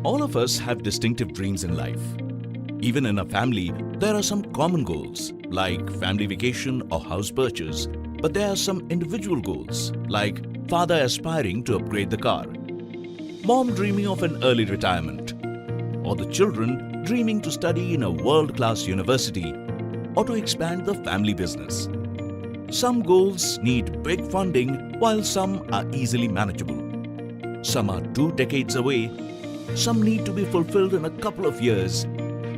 All of us have distinctive dreams in life. Even in a family, there are some common goals like family vacation or house purchase, but there are some individual goals like father aspiring to upgrade the car, mom dreaming of an early retirement, or the children dreaming to study in a world-class university or to expand the family business. Some goals need big funding while some are easily manageable. Some are 2 decades away. Some need to be fulfilled in a couple of years,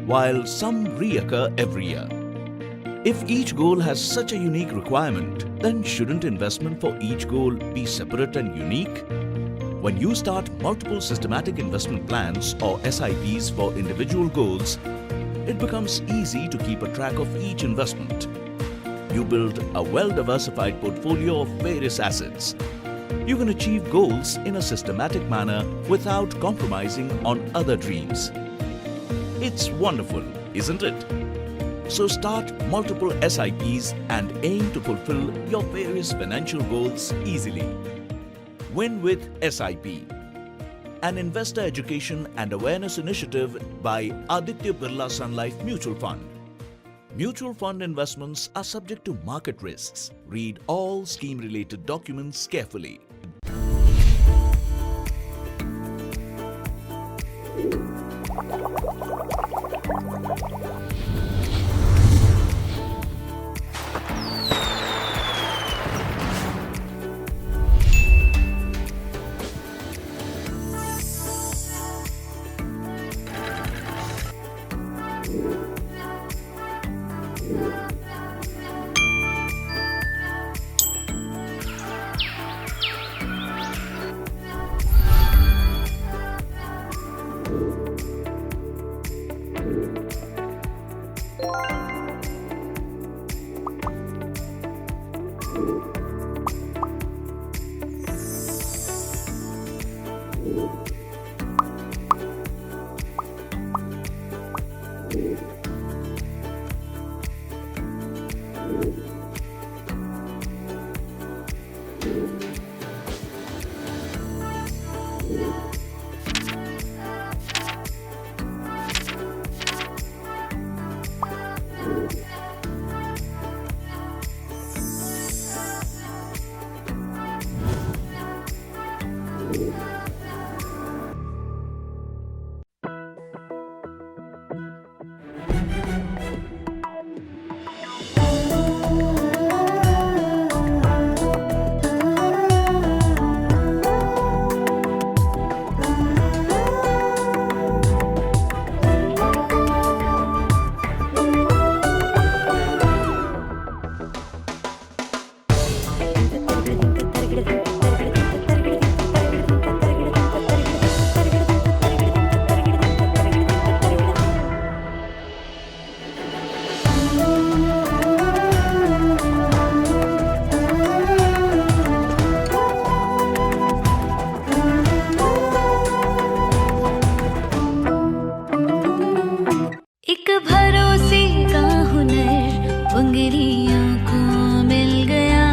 while some reoccur every year. If each goal has such a unique requirement, then shouldn't investment for each goal be separate and unique? When you start multiple systematic investment plans or SIPs for individual goals, it becomes easy to keep a track of each investment. You build a well-diversified portfolio of various assets. You can achieve goals in a systematic manner without compromising on other dreams. It's wonderful, isn't it? So start multiple SIPs and aim to fulfill your various financial goals easily. Win with SIP, an investor education and awareness initiative by Aditya Birla Sun Life Mutual Fund. Mutual fund investments are subject to market risks. Read all scheme-related documents carefully. एक भरोसे का हुनर उंगलियों को मिल गया,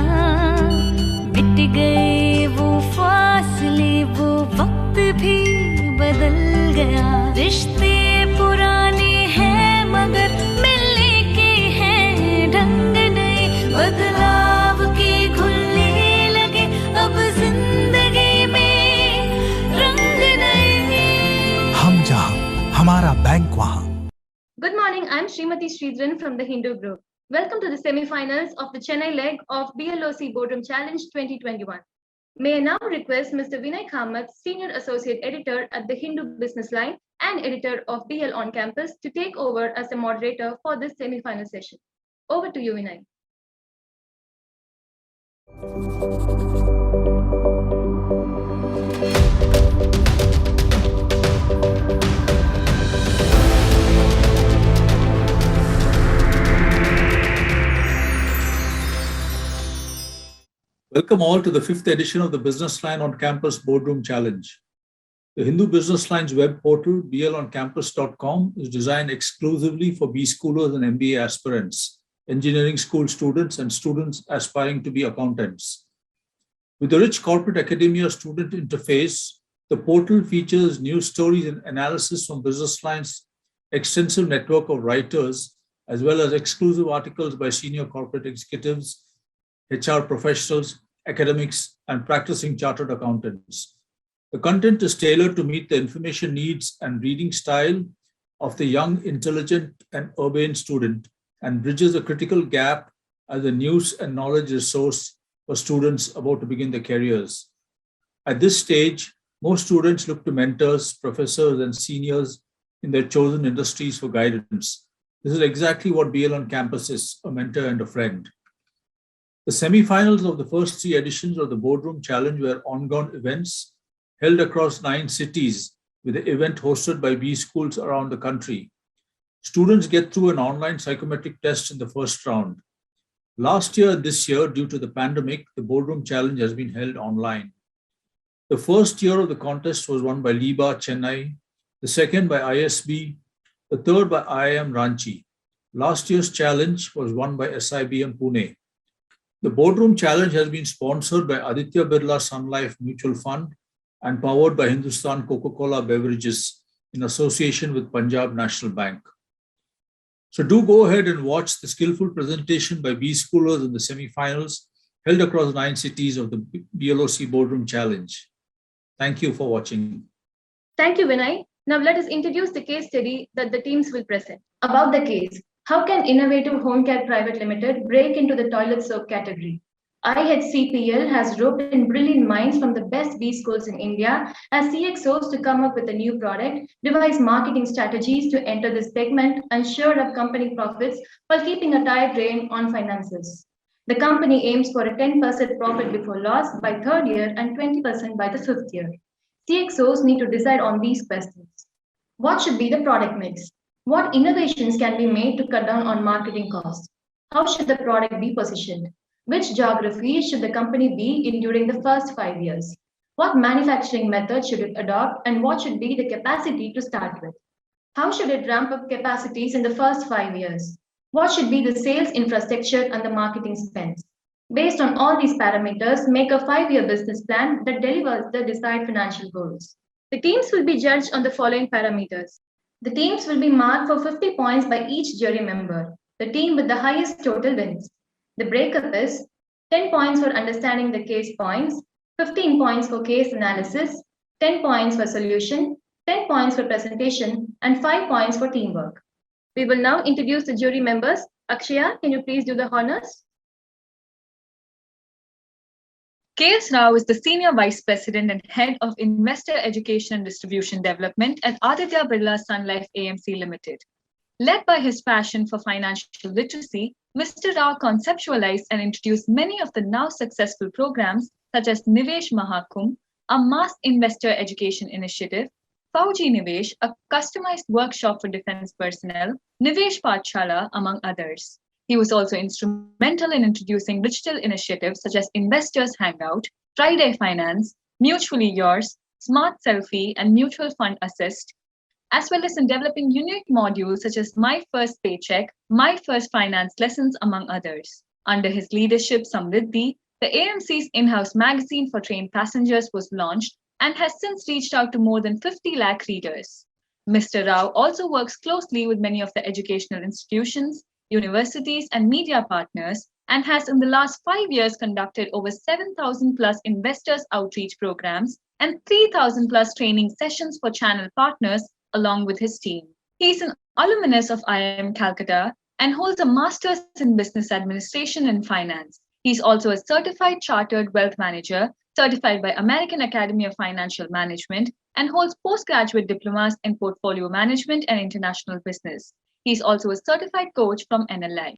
मिट गए वो फासले, वो वक्त भी बदल गया। रिश्ते पुराने हैं मगर मिलने के हैं ढंग नए, बदलाव के घुलने लगे अब जिंदगी में रंग नए। हम जहां हमारा बैंक वहां। Good morning, I'm Srimati Sridharan from the Hindu Group. Welcome to the semi-finals of the Chennai leg of BLOC Boardroom Challenge 2021. May I now request Mr. Vinay Kamath, Senior Associate Editor at the Hindu Business Line and Editor of BL on Campus, to take over as the moderator for this semi-final session. Over to you, Vinay. Welcome all to the 5th edition of the Business Line on Campus Boardroom Challenge. The Hindu Business Line's web portal, bloncampus.com, is designed exclusively for B-schoolers and MBA aspirants, engineering school students, and students aspiring to be accountants. With a rich corporate academia student interface, the portal features news stories and analysis from Business Line's extensive network of writers, as well as exclusive articles by senior corporate executives, HR professionals, academics, and practicing chartered accountants. The content is tailored to meet the information needs and reading style of the young, intelligent, and urbane student, and bridges a critical gap as a news and knowledge resource for students about to begin their careers. At this stage, most students look to mentors, professors, and seniors in their chosen industries for guidance. This is exactly what BL on Campus is, a mentor and a friend. The semi-finals of the first 3 editions of the Boardroom Challenge were on-ground events held across 9 cities, with the event hosted by B schools around the country. Students get through an online psychometric test in the first round. Last year and this year, due to the pandemic, the Boardroom Challenge has been held online. The first year of the contest was won by Liba, Chennai, the second by ISB, the third by IIM Ranchi. Last year's challenge was won by SIBM Pune. The Boardroom Challenge has been sponsored by Aditya Birla Sun Life Mutual Fund and powered by Hindustan Coca-Cola Beverages in association with Punjab National Bank. So do go ahead and watch the skillful presentation by B schoolers in the semi-finals held across 9 cities of the BLOC Boardroom Challenge. Thank you for watching. Thank you, Vinay. Now let us introduce the case study that the teams will present. About the case, how can Innovative Home Care Private Limited break into the toilet soap category? IHCPL has roped in brilliant minds from the best B schools in India as CXOs to come up with a new product, devise marketing strategies to enter this segment, and shore up company profits while keeping a tight rein on finances. The company aims for a 10% profit before loss by 3rd year and 20% by the 5th year. CXOs need to decide on these questions. What should be the product mix? What innovations can be made to cut down on marketing costs? How should the product be positioned? Which geography should the company be in during the first 5 years? What manufacturing method should it adopt, and what should be the capacity to start with? How should it ramp up capacities in the first 5 years? What should be the sales infrastructure and the marketing spends? Based on all these parameters, make a 5-year business plan that delivers the desired financial goals. The teams will be judged on the following parameters. The teams will be marked for 50 points by each jury member. The team with the highest total wins. The breakup is 10 points for understanding the case points, 15 points for case analysis, 10 points for solution, 10 points for presentation, and 5 points for teamwork. We will now introduce the jury members. Akshaya, can you please do the honors? KS Rao is the Senior Vice President and Head of Investor Education and Distribution Development at Aditya Birla Sun Life AMC Limited. Led by his passion for financial literacy, Mr. Rao conceptualized and introduced many of the now successful programs such as Nivesh Mahakumbh, a mass investor education initiative, Fauji Nivesh, a customized workshop for defense personnel, Nivesh Pathshala, among others. He was also instrumental in introducing digital initiatives such as Investors Hangout, Friday Finance, Mutually Yours, Smart Selfie, and Mutual Fund Assist, as well as in developing unique modules such as My First Paycheck, My First Finance Lessons, among others. Under his leadership, Samriddhi, the AMC's in-house magazine for train passengers was launched and has since reached out to more than 50 lakh readers. Mr. Rao also works closely with many of the educational institutions, universities, and media partners, and has in the last 5 years conducted over 7,000 plus investors outreach programs and 3,000 plus training sessions for channel partners along with his team. He is an alumnus of IIM Calcutta and holds a master's in business administration and finance. He is also a certified chartered wealth manager, certified by American Academy of Financial Management, and holds postgraduate diplomas in portfolio management and international business. He is also a certified coach from NLI.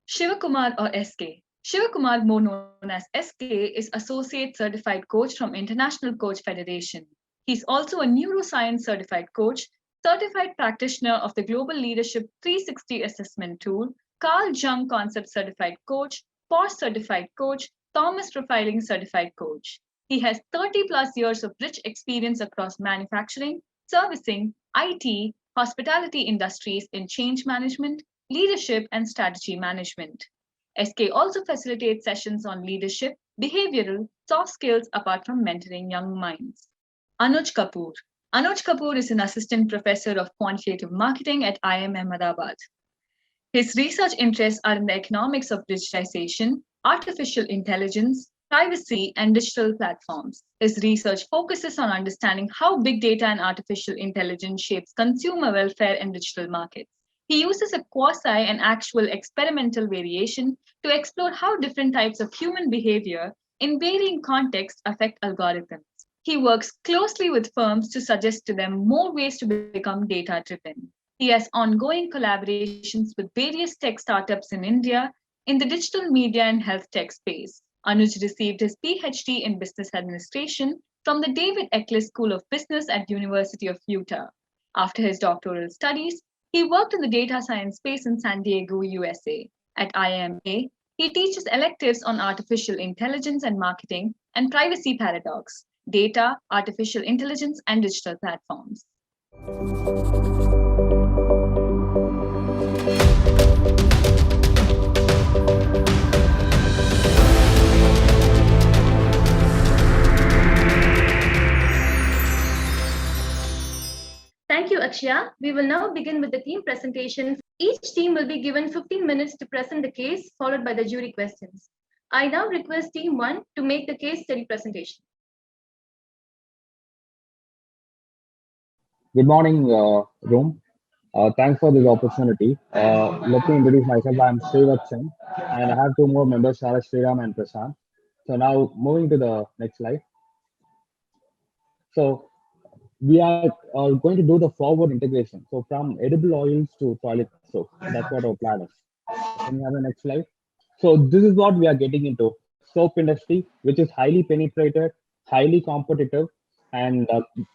Shivakumar or SK. Shivakumar, more known as SK, is Associate Certified Coach from International Coach Federation. He is also a neuroscience certified coach, certified practitioner of the Global Leadership 360 Assessment Tool, Carl Jung Concept Certified Coach, POSH Certified Coach, Thomas Profiling Certified Coach. He has 30 plus years of rich experience across manufacturing, servicing, IT, hospitality industries in change management, leadership, and strategy management. SK also facilitates sessions on leadership, behavioral, soft skills apart from mentoring young minds. Anuj Kapoor. Anuj Kapoor is an assistant professor of quantitative marketing at IIM Ahmedabad. His research interests are in the economics of digitization, artificial intelligence, privacy, and digital platforms. His research focuses on understanding how big data and artificial intelligence shapes consumer welfare and digital markets. He uses a quasi and actual experimental variation to explore how different types of human behavior in varying contexts affect algorithms. He works closely with firms to suggest to them more ways to become data-driven. He has ongoing collaborations with various tech startups in India in the digital media and health tech space. Anuj received his PhD in business administration from the David Eccles School of Business at University of Utah. After his doctoral studies, he worked in the data science space in San Diego, USA. At IMA, he teaches electives on artificial intelligence and marketing and privacy paradox, data, artificial intelligence, and digital platforms. Thank you, Akshya. We will now begin with the team presentation. Each team will be given 15 minutes to present the case, followed by the jury questions. I now request Team 1 to make the case study presentation. Good morning, room. Thanks for this opportunity. Let me introduce myself. I'm Srivatsan, and I have two more members, Sarah Sriram and Prashant. So now moving to the next slide. So we are going to do the forward integration. So from edible oils to toilet soap. That's what our plan is. Can you have the next slide? So this is what we are getting into. Soap industry, which is highly penetrated, highly competitive, and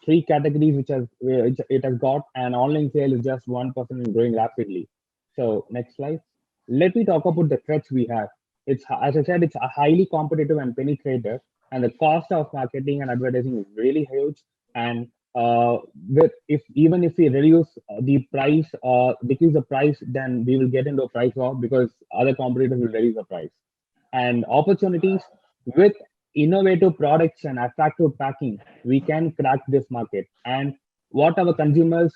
three categories which it has got, and online sale is just 1% and growing rapidly. So next slide. Let me talk about the threats we have. It's, as I said, it's a highly competitive and penetrated, and the cost of marketing and advertising is really huge. And even if we reduce the price or decrease the price, then we will get into a price war because other competitors will reduce the price. And opportunities with innovative products and attractive packing, we can crack this market. And what our consumers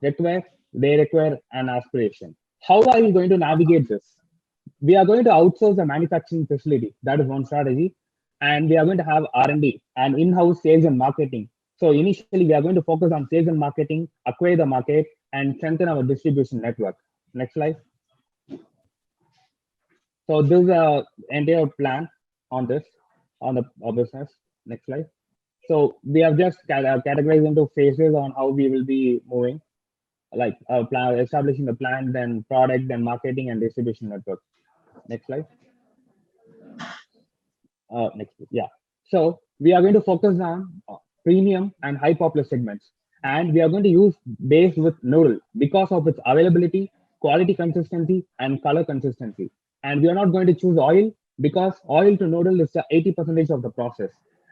require, they require an aspiration. How are we going to navigate this? We are going to outsource the manufacturing facility. That is one strategy. And we are going to have R&D and in-house sales and marketing. So initially, we are going to focus on sales and marketing, acquire the market, and strengthen our distribution network. Next slide. So this is an entire plan on this, on the business. Next slide. So we have just categorized into phases on how we will be moving, like establishing the plan, then product, then marketing and distribution network. Next slide. Next, yeah. So we are going to focus on premium and high popular segments, and we are going to use base with noodle because of its availability, quality consistency, and color consistency. And we are not going to choose oil because oil to noodle is 80% of the process,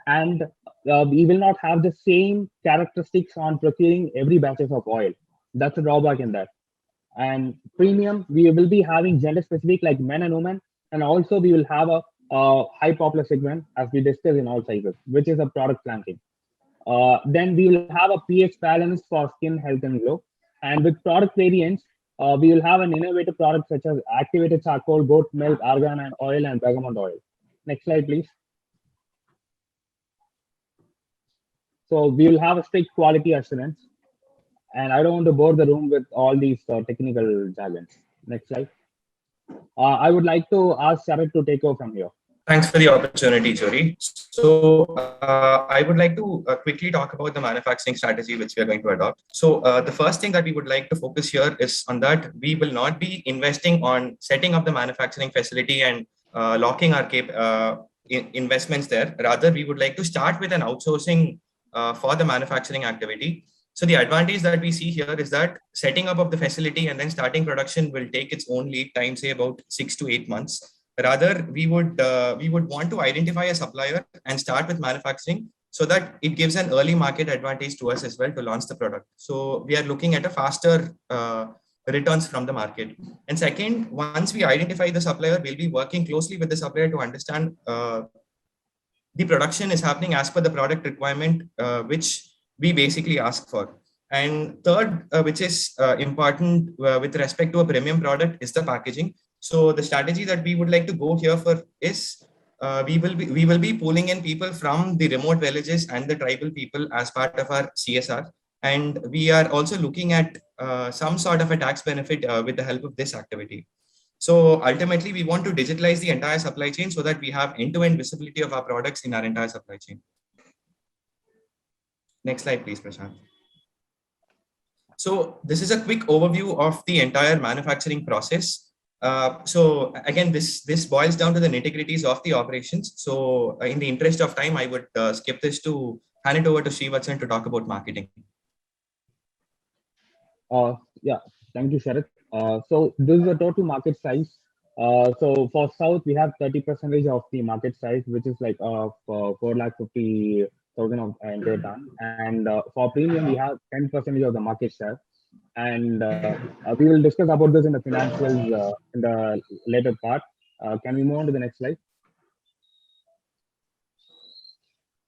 and we will not have the same characteristics on procuring every batches of oil. That's a drawback in that. And premium, we will be having gender specific like men and women, and also we will have a high popular segment as we discussed in all sizes, which is a product flanking. Then we will have a pH balance for skin health and glow. And with product variants, we will have an innovative product such as activated charcoal, goat milk, argan and oil, and bergamot oil. Next slide, please. So we will have a strict quality assurance. And I don't want to bore the room with all these technical jargons. Next slide. I would like to ask Sharat to take over from here. Thanks for the opportunity, Chori. So I would like to quickly talk about the manufacturing strategy which we are going to adopt. So the first thing that we would like to focus here is on that we will not be investing on setting up the manufacturing facility and locking our investments there. Rather, we would like to start with an outsourcing for the manufacturing activity. So the advantage that we see here is that setting up of the facility and then starting production will take its own lead time, say about 6 to 8 months. Rather, we would want to identify a supplier and start with manufacturing so that it gives an early market advantage to us as well to launch the product. So we are looking at a faster returns from the market. And second, once we identify the supplier, we'll be working closely with the supplier to understand the production is happening as per the product requirement, which we basically ask for. And third, which is important with respect to a premium product, is the packaging. So the strategy that we would like to go here for is we will be pulling in people from the remote villages and the tribal people as part of our CSR. And we are also looking at some sort of a tax benefit with the help of this activity. So ultimately, we want to digitalize the entire supply chain so that we have end-to-end visibility of our products in our entire supply chain. Next slide, please, Prashant. So this is a quick overview of the entire manufacturing process. So again, this boils down to the nitty-gritties of the operations. So in the interest of time, I would skip this to hand it over to Srivatsan to talk about marketing. Yeah, thank you, Sharath. So this is the total market size. So for South, we have 30% of the market size, which is like 450,000 of entire ton. And for premium, we have 10% of the market share. And we will discuss about this in the financials in the later part. Can we move on to the next slide?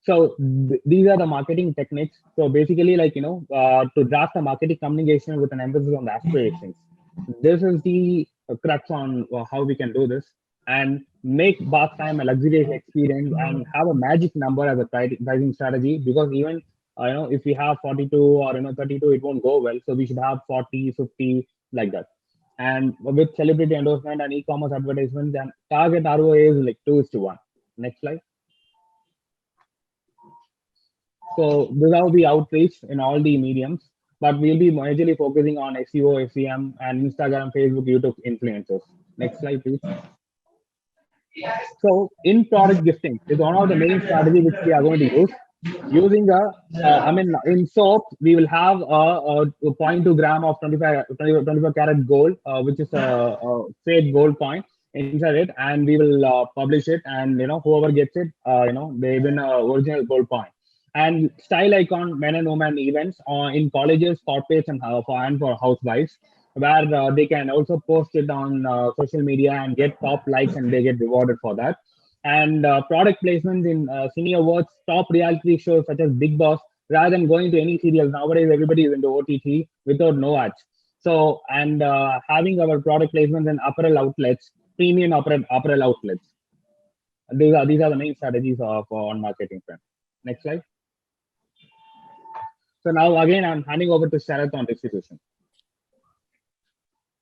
So these are the marketing techniques. So basically, like, to draft a marketing communication with an emphasis on the aspirations. This is the crux on how we can do this and make bath time a luxurious experience and have a magic number as a pricing strategy, because even if we have 42 or 32, it won't go well. So we should have 40, 50, like that. And with celebrity endorsement and e-commerce advertisements, and target ROI is like 2:1. Next slide. So this is how we outreach in all the mediums, but we'll be majorly focusing on SEO, SEM, and Instagram, Facebook, YouTube influencers. Next slide, please. So in product gifting is one of the main strategies which we are going to use. Using in soap, we will have a 0.2 gram of 25 karat gold, which is a fake gold point inside it, and we will publish it, and whoever gets it, they win a original gold point. And style icon men and women events in colleges, corporates, and for housewives, where they can also post it on social media and get top likes, and they get rewarded for that. And product placements in senior awards, top reality shows such as Big Boss, rather than going to any serials. Nowadays, everybody is into OTT without no ads. So, and having our product placements in apparel outlets, premium apparel outlets. These are the main strategies on marketing front. Next slide. So now again, I'm handing over to Sharath on distribution.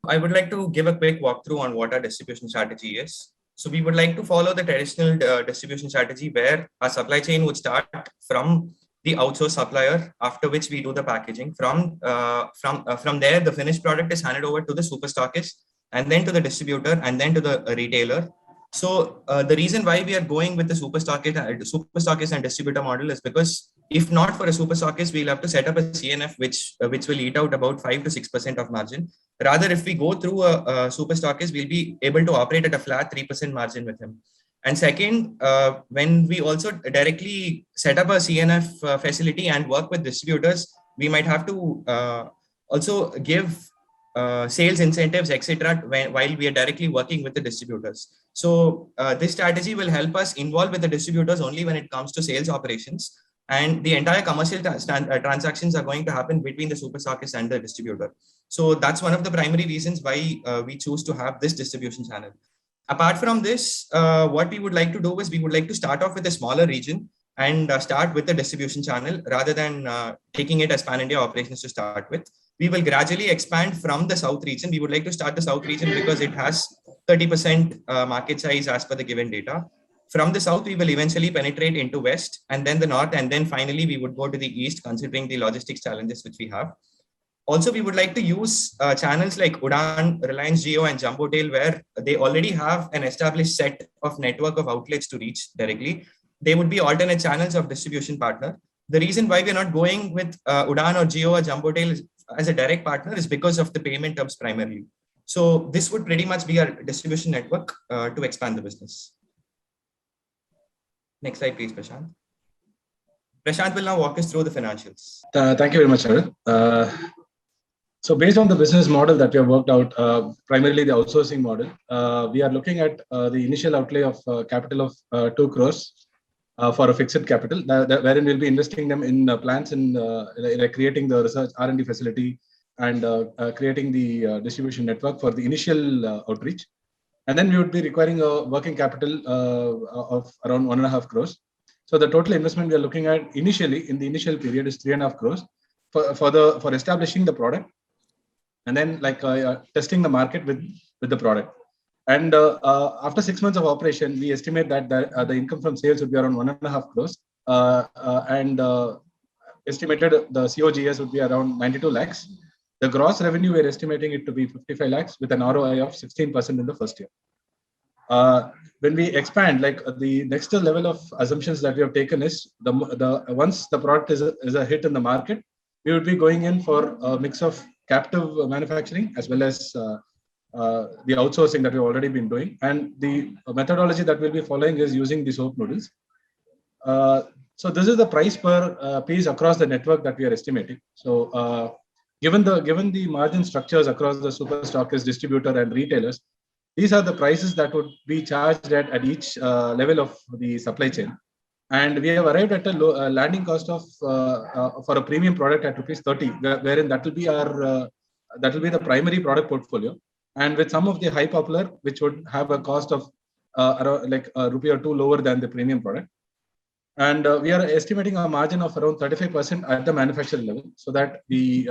I would like to give a quick walkthrough on what our distribution strategy is. So we would like to follow the traditional distribution strategy where our supply chain would start from the outsourced supplier, after which we do the packaging. From there, the finished product is handed over to the super stockist, and then to the distributor, and then to the retailer. So the reason why we are going with the super stockist and distributor model is because if not for a super stockist, we'll have to set up a CNF, which will eat out about 5 to 6% of margin. Rather, if we go through a super stockist, we'll be able to operate at a flat 3% margin with him. And second, when we also directly set up a CNF facility and work with distributors, we might have to also give sales incentives, etc., while we are directly working with the distributors. So this strategy will help us involve with the distributors only when it comes to sales operations, and the entire commercial transactions are going to happen between the super stockist and the distributor. So that's one of the primary reasons why we choose to have this distribution channel. Apart from this, what we would like to do is we would like to start off with a smaller region and start with the distribution channel rather than taking it as pan-India operations to start with. We will gradually expand from the South region. We would like to start the South region because it has 30% market size as per the given data. From the South, we will eventually penetrate into West, and then the North, and then finally we would go to the East, considering the logistics challenges which we have. Also, we would like to use channels like Udaan, Reliance Jio, and Jumbo Tail, where they already have an established set of network of outlets to reach directly. They would be alternate channels of distribution partner. The reason why we're not going with Udaan or Jio or Jumbo Tail as a direct partner is because of the payment terms primarily. So this would pretty much be our distribution network to expand the business. Next slide, please, Prashant. Prashant will now walk us through the financials. Thank you very much, Harit. So based on the business model that we have worked out, primarily the outsourcing model, we are looking at the initial outlay of capital of 2 crores for a fixed capital, wherein we'll be investing them in plants and like creating the research R&D facility and creating the distribution network for the initial outreach. And then we would be requiring a working capital of around 1.5 crores. So the total investment we are looking at initially in the initial period is 3.5 crores for establishing the product, and then like testing the market with the product. And after 6 months of operation, we estimate that the income from sales would be around 1.5 crores, and estimated the COGS would be around 92 lakhs. The gross revenue, we're estimating it to be 55 lakhs with an ROI of 16% in the first year. When we expand, like the next level of assumptions that we have taken is once the product is a hit in the market, we would be going in for a mix of captive manufacturing as well as the outsourcing that we've already been doing. And the methodology that we'll be following is using the soap noodles. So this is the price per piece across the network that we are estimating. So given the margin structures across the super stockist, distributor and retailers, these are the prices that would be charged at each level of the supply chain. And we have arrived at a low landing cost of for a premium product at ₹30, wherein that will be the primary product portfolio. And with some of the high popular, which would have a cost of around like ₹1 or 2 lower than the premium product. And we are estimating a margin of around 35% at the manufacturer level, so that the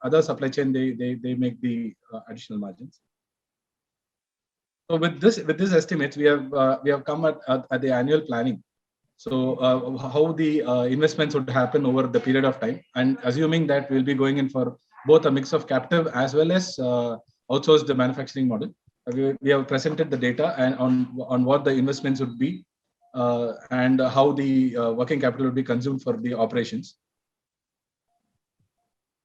other supply chain they make the additional margins. So with this estimates, we have come at the annual planning. So how the investments would happen over the period of time, and assuming that we'll be going in for both a mix of captive as well as outsourced manufacturing model. We have presented the data and on what the investments would be and how the working capital would be consumed for the operations.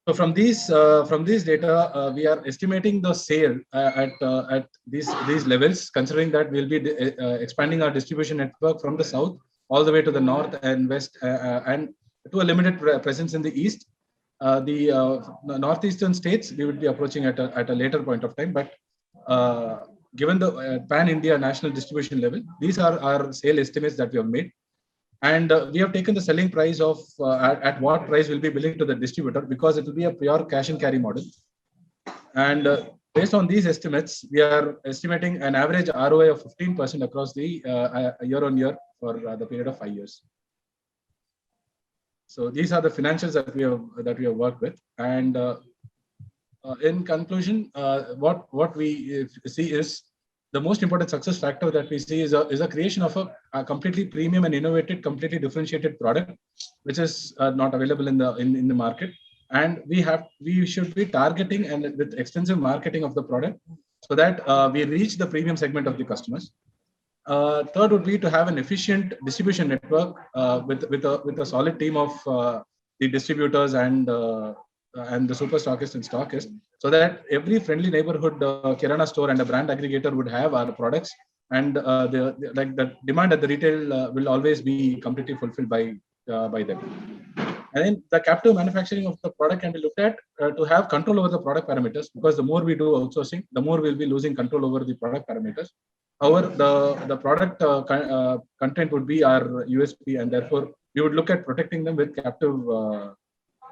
So from these data, we are estimating the sale at these levels, considering that we'll be expanding our distribution network from the south all the way to the north and west, and to a limited presence in the east. The northeastern states we would be approaching at a later point of time, but given the pan-India national distribution level, these are our sale estimates that we have made. And we have taken the selling price of at what price we'll be billing to the distributor, because it will be a pure cash and carry model. And based on these estimates, we are estimating an average ROI of 15% across the year-on-year for the period of 5 years. So these are the financials that we have worked with. And in conclusion, what we see is the most important success factor that we see is a creation of a completely premium and innovative, completely differentiated product, which is not available in the market. And we should be targeting and with extensive marketing of the product, so that we reach the premium segment of the customers. Third would be to have an efficient distribution network with a solid team of the distributors and the super stockists and stockists, so that every friendly neighborhood kirana store and a brand aggregator would have our products, and the demand at the retail will always be completely fulfilled by them. And then the captive manufacturing of the product can be looked at to have control over the product parameters, because the more we do outsourcing, the more we'll be losing control over the product parameters. However, the product content would be our USP, and therefore we would look at protecting them with captive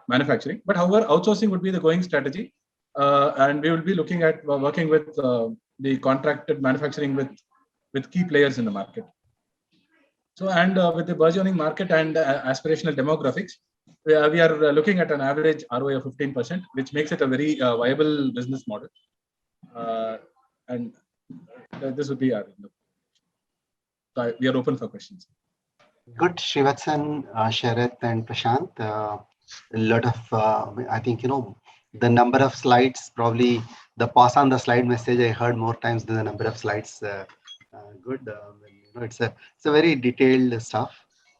manufacturing. But however, outsourcing would be the going strategy, and we will be looking at working with the contracted manufacturing with key players in the market. So, and with the burgeoning market and aspirational demographics, we are looking at an average ROI of 15%, which makes it a very viable business model. And this would be our. So we are open for questions. Good, Srivatsan, Sharath, and Prashant. A lot of, I think, the number of slides, probably the pass on the slide message I heard more times than the number of slides. Good. It's a very detailed stuff.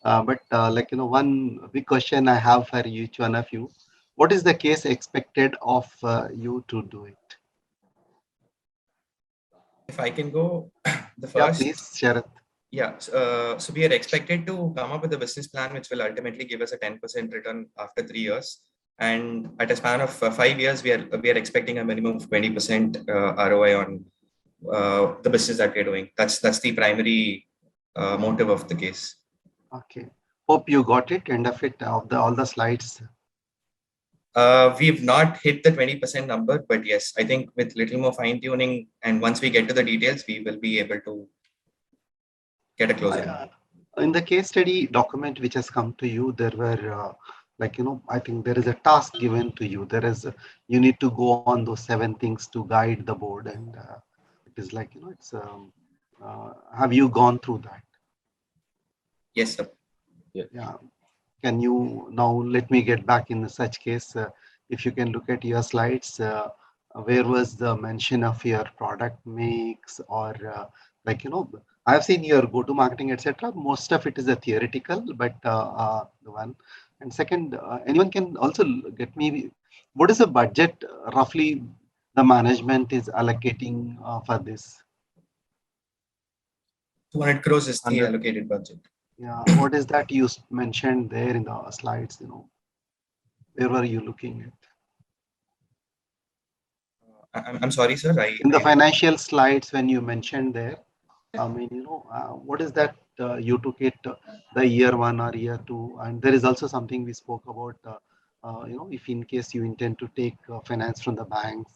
But one big question I have for each one of you: what is the case expected of you to do it? if I can go, the Yeah, first. please, Sharath. Yeah, so we are expected to come up with a business plan which will ultimately give us a 10% return after 3 years. And at a span of 5 years, we are expecting a minimum of 20% ROI on the business that we're doing. That's the primary motive of the case. Okay. Hope you got it, end of it, of all the slides. We've not hit the 20% number, but yes, I think with little more fine tuning and once we get to the details, we will be able to get a closer number. In the case study document which has come to you, there were I think there is a task given to you. There is, you need to go on those 7 things to guide the board. And it is like, it's, have you gone through that? Yes, sir. Yeah. Can you now let me get back in such case? If you can look at your slides, where was the mention of your product mix or I've seen your go-to marketing, etc. Most of it is a theoretical, but the one. And second, anyone can also get me, what is the budget roughly the management is allocating for this? 200 crores is the allocated budget. Yeah, what is that you mentioned there in the slides, where were you looking at? I'm sorry, sir. In the financial slides, when you mentioned there, I mean, what is that you took it the year 1 or year 2? And there is also something we spoke about, if in case you intend to take finance from the banks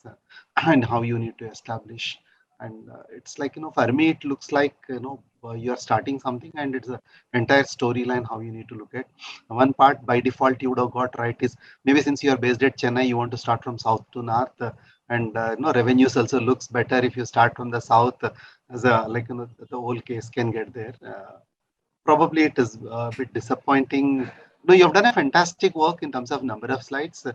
and how you need to establish. And it's like, for me, it looks like, you are starting something and it's an entire storyline how you need to look at. One part by default you would have got right is maybe since you are based at Chennai, you want to start from south to north. And revenues also looks better if you start from the south, as a the whole case can get there. Probably it is a bit disappointing. No, you have done a fantastic work in terms of number of slides.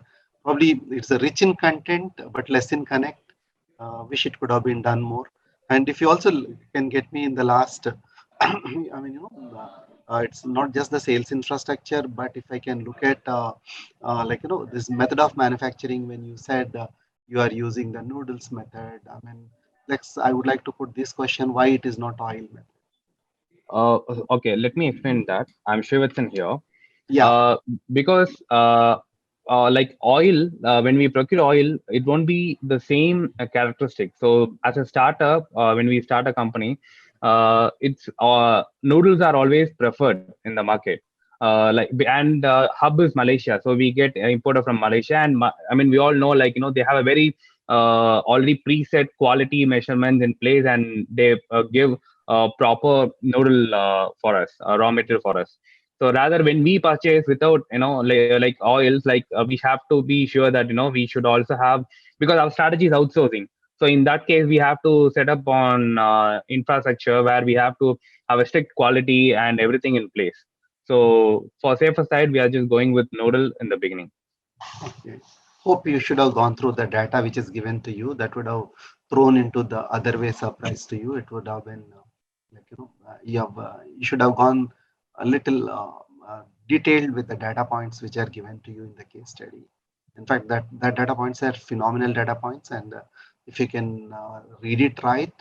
Probably it's rich in content but less in connect. Wish it could have been done more. And if you also can get me in the last, I mean, it's not just the sales infrastructure, but if I can look at this method of manufacturing, when you said you are using the noodles method, I mean, I would like to put this question: why it is not oil method? Okay, let me explain that. I'm Srivatsan here. Yeah. Because like oil, when we procure oil, it won't be the same characteristic. So as a startup, when we start a company, it's noodles are always preferred in the market. Hub is Malaysia, so we get imported from Malaysia, and I mean we all know they have a very already preset quality measurements in place, and they give proper noodle for us, raw material for us. So rather, when we purchase without like oils, we have to be sure that we should also have, because our strategy is outsourcing. So in that case, we have to set up on infrastructure where we have to have a strict quality and everything in place. So for safer side, we are just going with noodle in the beginning. Okay. Hope you should have gone through the data which is given to you. That would have thrown into the other way surprise to you. It would have been you should have gone a little detailed with the data points which are given to you in the case study. In fact, that data points are phenomenal data points, and if you can read it right,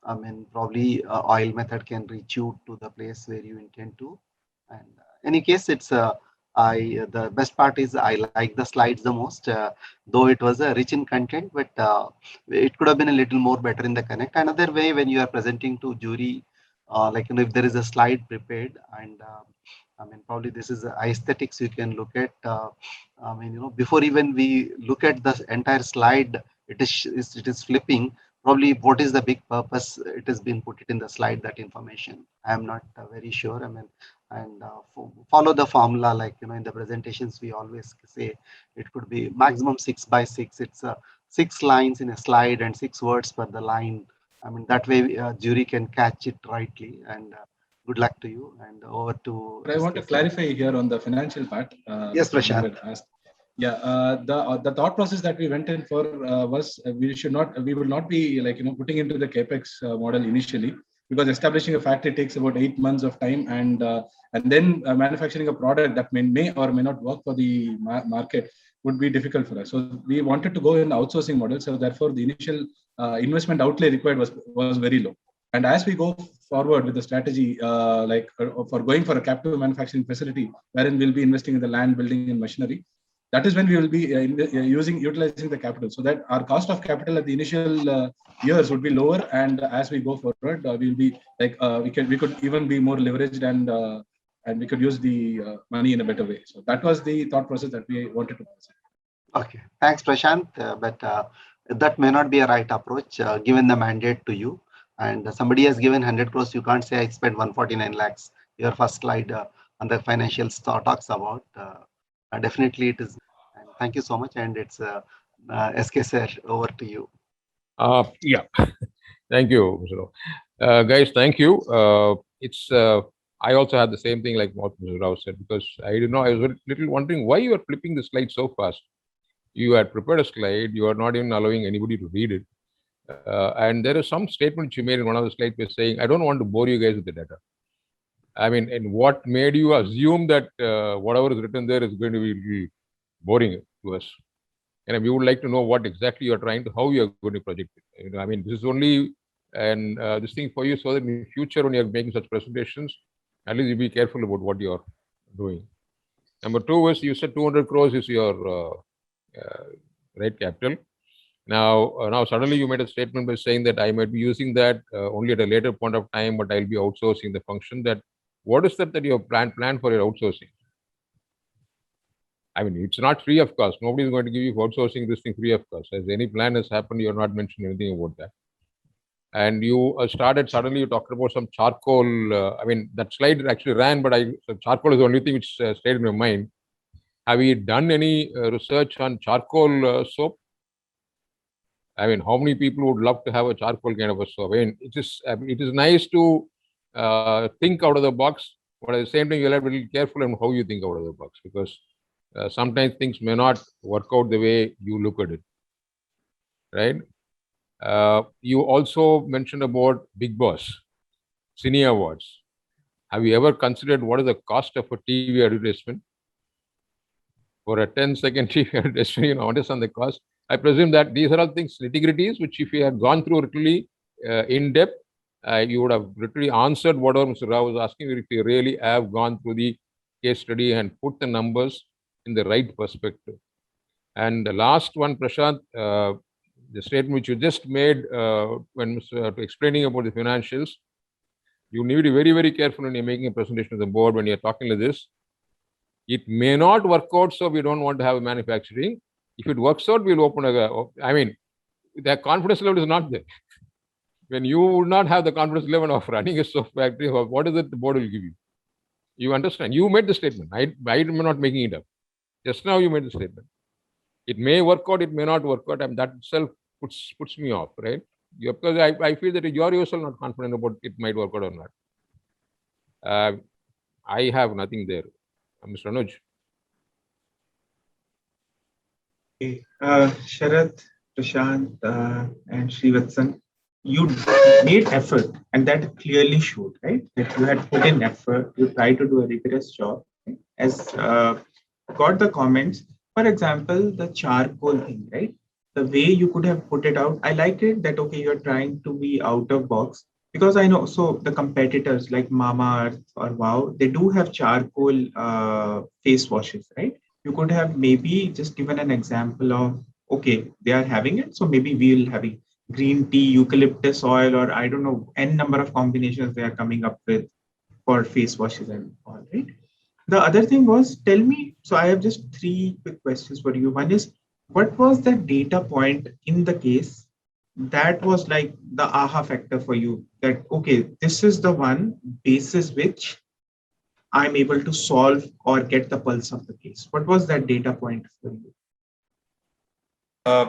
I mean, probably oil method can reach you to the place where you intend to. And any case, it's the best part is I like the slides the most, though it was rich in content, but it could have been a little more better in the connect. Another way, when you are presenting to jury, if there is a slide prepared, and I mean, probably this is aesthetics you can look at. I mean, before even we look at the entire slide, it is flipping. Probably what is the big purpose it has been put it in the slide, that information. I am not very sure. I mean, and follow the formula, in the presentations we always say it could be maximum 6 by 6. It's 6 lines in a slide and 6 words per the line. I mean, that way jury can catch it rightly. And good luck to you, and over to. But I want to clarify here on the financial part. Yes, Prashant. Yeah, the thought process that we went in for was we will not be putting into the capex model initially, because establishing a factory takes about 8 months of time, and then manufacturing a product that may or may not work for the market would be difficult for us. So we wanted to go in the outsourcing model. So therefore, the initial investment outlay required was very low. And as we go forward with the strategy, for going for a captive manufacturing facility, wherein we'll be investing in the land, building, and machinery, that is when we will be utilizing the capital, so that our cost of capital at the initial years would be lower, and as we go forward, we'll be we could even be more leveraged, and we could use the money in a better way. So that was the thought process that we wanted to present. Okay, thanks, Prashant. But that may not be a right approach given the mandate to you. And somebody has given 100 crores. You can't say I spent 149 lakhs. Your first slide on the financial talks about. Definitely it is. And thank you so much. And it's SK sir, over to you. Yeah, thank you, Mr. Rao. Guys, thank you. I also had the same thing like what Mr. Rao said, because I was a little wondering why you are flipping the slide so fast. You had prepared a slide, you are not even allowing anybody to read it. And there is some statement you made in one of the slides by saying, I don't want to bore you guys with the data. I mean, and what made you assume that whatever is written there is going to be boring to us? And we would like to know what exactly you are trying to, how you are going to project it. I mean, this is only this thing for you so that in the future when you are making such presentations, at least you be careful about what you are doing. Number two is you said 200 crores is your right capital. Now suddenly you made a statement by saying that I might be using that only at a later point of time, but I'll be outsourcing the function. That what is that you have planned for your outsourcing? I mean, it's not free of cost. Nobody is going to give you for outsourcing this thing free of cost. As any plan has happened, you're not mentioning anything about that. And you suddenly you talked about some charcoal. I mean, that slide actually ran, but charcoal is the only thing which stayed in my mind. Have you done any research on charcoal soap? I mean, how many people would love to have a charcoal kind of a soap? I mean, it is nice to think out of the box, but at the same time, you'll have to be careful on how you think out of the box, because sometimes things may not work out the way you look at it, right? You also mentioned about Big Boss, Cine Awards. Have you ever considered what is the cost of a TV advertisement? For a 10-second TV advertisement, what is on the cost? I presume that these are all things, nitty-gritties, which if you had gone through literally in depth, you would have literally answered whatever Mr. Rao was asking, if you really have gone through the case study and put the numbers in the right perspective. And the last one, Prashant, the statement which you just made when explaining about the financials, you need to be very, very careful when you're making a presentation to the board, when you're talking like this. It may not work out, so we don't want to have manufacturing. If it works out, we'll open I mean, the confidence level is not there. When you would not have the confidence level of running a soap factory, what is it the board will give you? You understand? You made the statement. I am not making it up. Just now you made the statement. It may work out, it may not work out, and that itself puts me off, right? Because I feel that you're yourself not confident about it might work out or not. I have nothing there. Mr. Anuj. Sharath, Prashant, and Srivatsan, you made effort, and that clearly showed, right? That you had put in effort, you tried to do a rigorous job. Right? As got the comments, for example, the charcoal thing, right? The way you could have put it out, I liked it that, okay, you're trying to be out of box, because I know, so the competitors like Mamaearth or Wow, they do have charcoal face washes, right? You could have maybe just given an example of, okay, they are having it, so maybe we'll have it. Green tea, eucalyptus oil, or I don't know, n number of combinations they are coming up with for face washes and all, right? The other thing was, tell me, so I have just 3 quick questions for you. One is, what was the data point in the case that was like the aha factor for you, that, okay, this is the one basis which I'm able to solve or get the pulse of the case? What was that data point for you?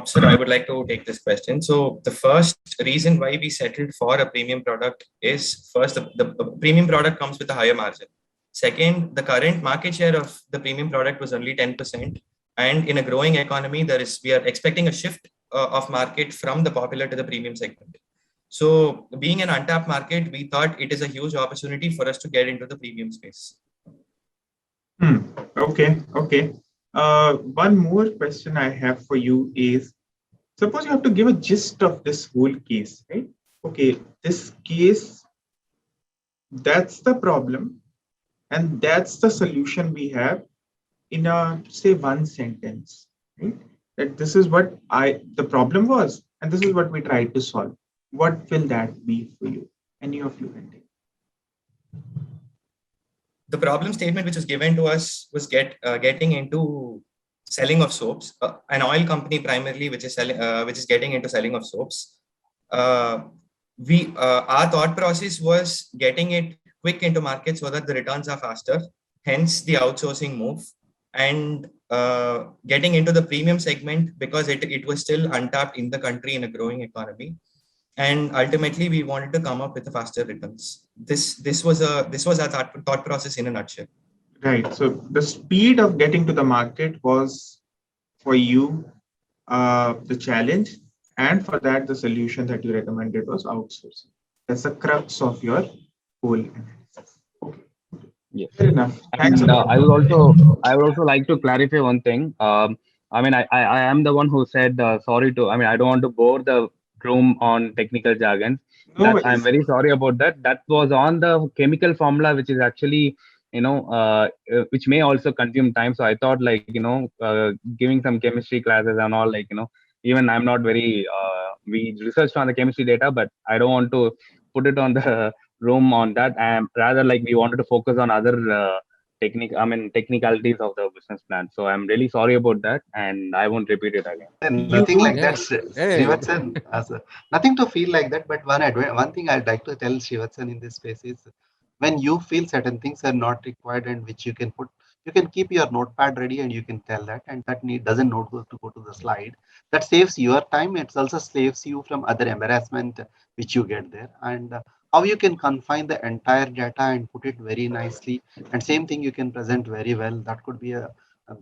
Sir, I would like to take this question. So the first reason why we settled for a premium product is, first, the premium product comes with a higher margin. Second, the current market share of the premium product was only 10%. And in a growing economy, we are expecting a shift of market from the popular to the premium segment. So being an untapped market, we thought it is a huge opportunity for us to get into the premium space. Okay. One more question I have for you is, Suppose you have to give a gist of this whole case, right? Okay, this case, that's the problem, and that's the solution we have in a, say, one sentence, right? That this is what the problem was, and this is what we tried to solve. What will that be for you? Any of you can take. The problem statement which was given to us was getting into selling of soaps, an oil company primarily which is getting into selling of soaps. Our thought process was getting it quick into market so that the returns are faster, hence the outsourcing move, and getting into the premium segment because it was still untapped in the country in a growing economy. And ultimately, we wanted to come up with a faster returns. This was our thought process in a nutshell. Right. So the speed of getting to the market was for you the challenge, and for that the solution that you recommended was outsourcing. That's the crux of your whole analysis. Okay. Yes. Fair enough. Thanks a And lot. I would also like to clarify one thing. I mean, I am the one who said sorry to. I mean, I don't want to bore the room on technical jargon. No I'm worries. very sorry about that. That was on the chemical formula, which is actually, which may also consume time. So I thought, like, giving some chemistry classes and all, like, even I'm not very. We researched on the chemistry data, but I don't want to put it on the room on that. Rather, like, we wanted to focus on other technicalities of the business plan. So I'm really sorry about that, and I won't repeat it again. And nothing like that, Yeah. Srivatsan. Nothing to feel like that. But one thing I'd like to tell Srivatsan in this space is, when you feel certain things are not required and which you can keep your notepad ready and you can tell that, and that doesn't need to go to the slide. That saves your time. It also saves you from other embarrassment which you get there. And how you can confine the entire data and put it very nicely, and same thing you can present very well. That could be the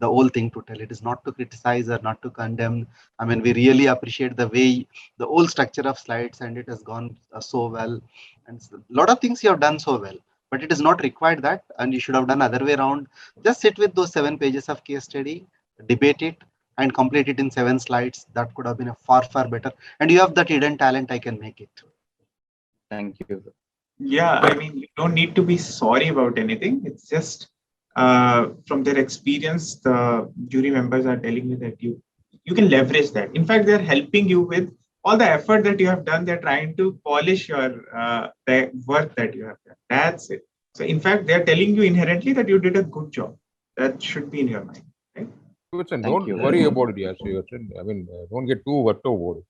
whole thing to tell. It is not to criticize or not to condemn. I mean, we really appreciate the way the whole structure of slides, and it has gone so well. And a lot of things you have done so well, but it is not required that, and you should have done other way around. Just sit with those 7 pages of case study, debate it, and complete it in 7 slides. That could have been a far better. And you have that hidden talent. I can make it. Thank you. Yeah, I mean, you don't need to be sorry about anything. It's just from their experience, the jury members are telling me that you can leverage that. In fact, they're helping you with all the effort that you have done. They're trying to polish your the work that you have done. That's it. So in fact, they're telling you inherently that you did a good job. That should be in your mind. Right? Don't worry about it, yes. I mean, don't get too worked over it.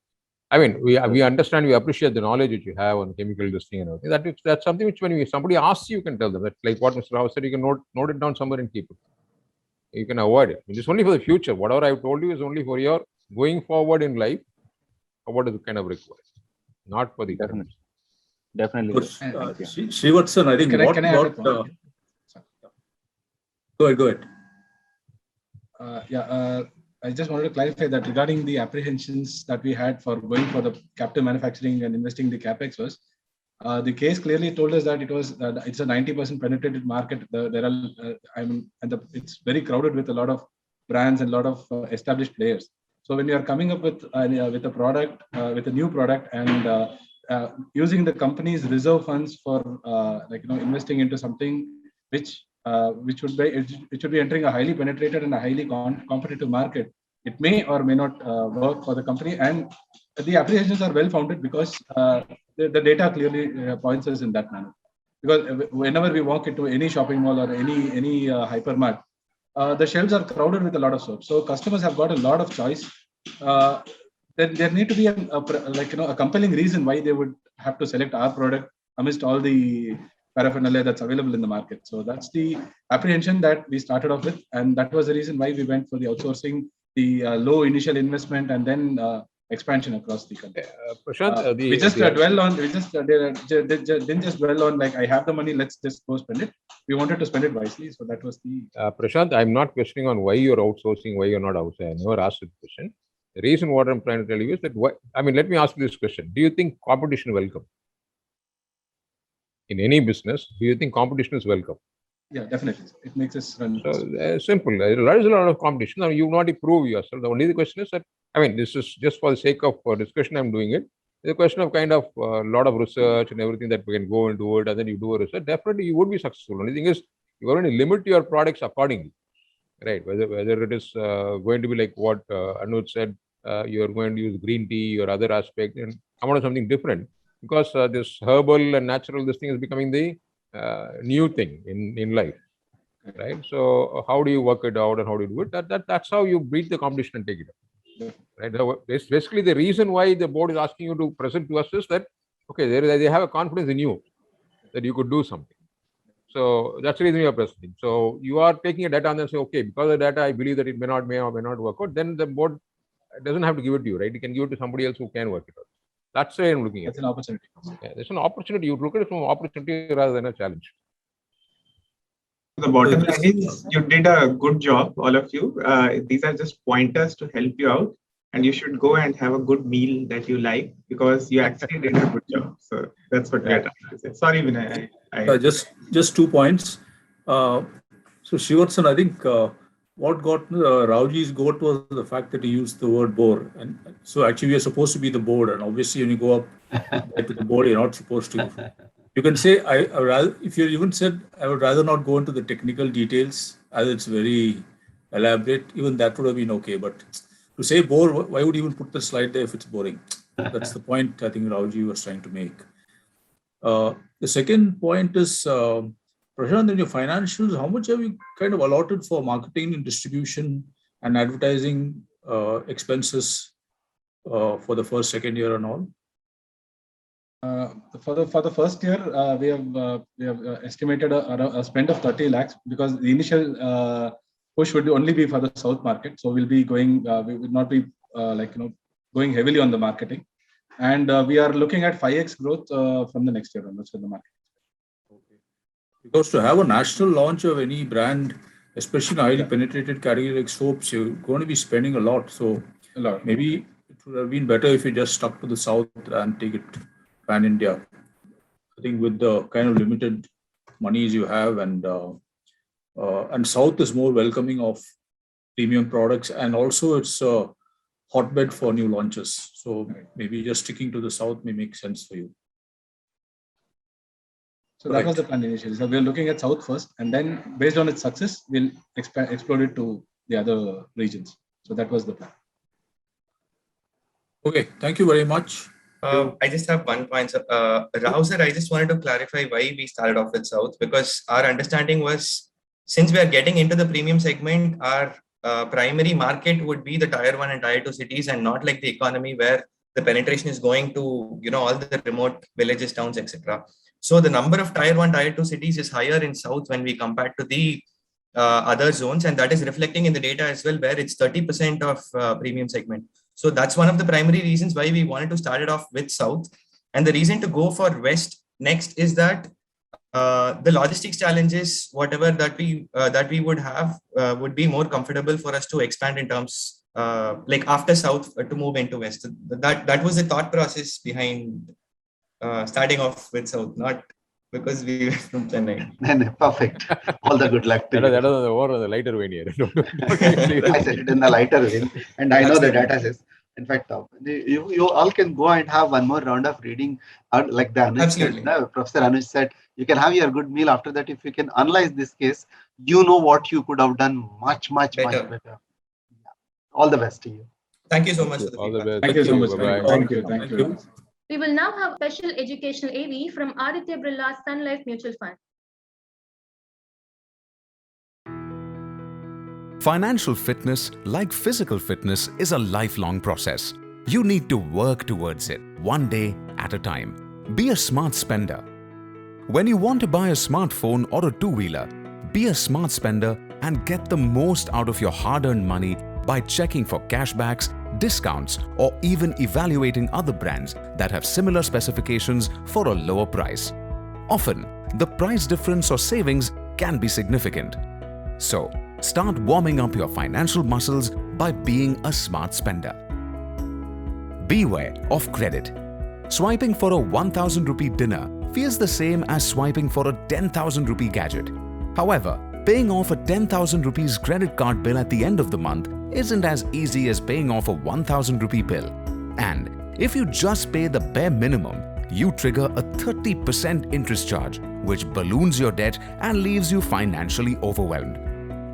I mean, we understand, we appreciate the knowledge which you have on chemical testing and everything. That's something which when somebody asks you can tell them. That's like what Mr. Rao said, you can note it down somewhere and keep it. You can avoid it. It's only for the future. Whatever I've told you is only for your going forward in life, or what is kind of required, not for the Definitely. Srivatsan, I think Go ahead. I just wanted to clarify that regarding the apprehensions that we had for going for the captive manufacturing and investing the capex was, the case clearly told us that it's a 90% penetrated market. It's very crowded with a lot of brands and a lot of established players. So when you are coming up with a product, with a new product, and using the company's reserve funds for investing into something which should be entering a highly penetrated and a highly competitive market, it may or may not work for the company. And the apprehensions are well founded because the data clearly points us in that manner. Because whenever we walk into any shopping mall or any hypermart, the shelves are crowded with a lot of soap. So customers have got a lot of choice. There need to be a compelling reason why they would have to select our product amidst all the paraphernalia that's available in the market. So that's the apprehension that we started off with, and that was the reason why we went for the outsourcing, the low initial investment, and then expansion across the country. Prashant, we just didn't just dwell on like, I have the money, let's just go spend it. We wanted to spend it wisely, so that was the. Prashant, I'm not questioning on why you're outsourcing, why you're not outsourcing. I never asked this question. The reason what I'm trying to tell you is that let me ask you this question: do you think competition welcome? In any business, do you think competition is welcome? Yeah, definitely. It makes us run. So simple. There is a lot of competition. Now you want to prove yourself. The only question is that, I mean, this is just for the sake of discussion. I'm doing it. It's a question of kind of a lot of research and everything that we can go and do it, and then you do a research. Definitely, you would be successful. Only thing is, you're going to limit your products accordingly, right? Whether it is going to be like what Anuj said, you're going to use green tea or other aspect, and come out of something different, because this herbal and natural this thing is becoming the new thing in life, right? So how do you work it out and how do you do it? That's how you beat the competition and take it up, right? So basically, the reason why the board is asking you to present to us is that, okay, they have a confidence in you that you could do something. So that's the reason you are presenting. So you are taking a data and then say, okay, because of the data, I believe that it may or may not work out. Then the board doesn't have to give it to you, right? You can give it to somebody else who can work it out. That's why I'm looking at it. It's an opportunity. Yeah, there's an opportunity. You look at it from an opportunity rather than a challenge. The bottom line is you did a good job, all of you. These are just pointers to help you out, and you should go and have a good meal that you like, because you actually did a good job. So that's what we are trying to say. Sorry, Vinay. Just 2 points. So Srivatsan, I think what got Rauji's goat was the fact that he used the word bore. And so actually we are supposed to be the board, and obviously when you go up to the board, you're not supposed to. You can say, if you even said, I would rather not go into the technical details, as it's very elaborate, even that would have been okay. But to say bore, why would you even put the slide there if it's boring? That's the point I think Rauji was trying to make. The second point is, Prashant, in your financials, how much have you kind of allotted for marketing and distribution and advertising expenses for the first, second year and all? For the first year, we have estimated a spend of 30 lakhs, because the initial push would only be for the South market. So we'll be going, we would not be going heavily on the marketing. And we are looking at 5x growth from the next year onwards in the market. Okay. Because to have a national launch of any brand, especially in a highly penetrated category like soaps, you're going to be spending a lot. So maybe it would have been better if you just stuck to the South and take it pan India. I think with the kind of limited monies you have, and South is more welcoming of premium products, and also it's a hotbed for new launches. So maybe just sticking to the South may make sense for you. So that was the plan initially. So we're looking at South first, and then based on its success, we'll explore it to the other regions. So that was the plan. Okay, thank you very much. I just have one point. Rao sir, I just wanted to clarify why we started off with South, because our understanding was, since we are getting into the premium segment, our primary market would be the tier 1 and tier 2 cities, and not like the economy where the penetration is going to, all the remote villages, towns, etc. So the number of tier 1, tier 2 cities is higher in South when we compare to the other zones, and that is reflecting in the data as well, where it's 30% of premium segment. So that's one of the primary reasons why we wanted to start it off with South. And the reason to go for West next is that the logistics challenges, whatever that we would have, would be more comfortable for us to expand in terms like after South to move into West. That was the thought process behind starting off with South, not because we were from Chennai. Perfect. All the good luck to you. That is the lighter vein here. I said it in the lighter vein, and I know the data says. In fact, you all can go and have one more round of reading, like the Anuj said, Professor Anuj said. You can have your good meal after that. If you can analyze this case, you know what you could have done much better. Yeah. All the best to you. Thank you so much. All the best. Thank you so much. Thank you. We will now have special educational AV from Aditya Birla Sun Life Mutual Fund. Financial fitness, like physical fitness, is a lifelong process. You need to work towards it, one day at a time. Be a smart spender. When you want to buy a smartphone or a two-wheeler, be a smart spender and get the most out of your hard-earned money by checking for cashbacks, discounts, or even evaluating other brands that have similar specifications for a lower price. Often, the price difference or savings can be significant. So, start warming up your financial muscles by being a smart spender. Beware of credit. Swiping for a 1,000 rupee dinner feels the same as swiping for a 10,000 rupee gadget. However, paying off a 10,000 rupees credit card bill at the end of the month isn't as easy as paying off a 1,000 rupee bill. And if you just pay the bare minimum, you trigger a 30% interest charge, which balloons your debt and leaves you financially overwhelmed.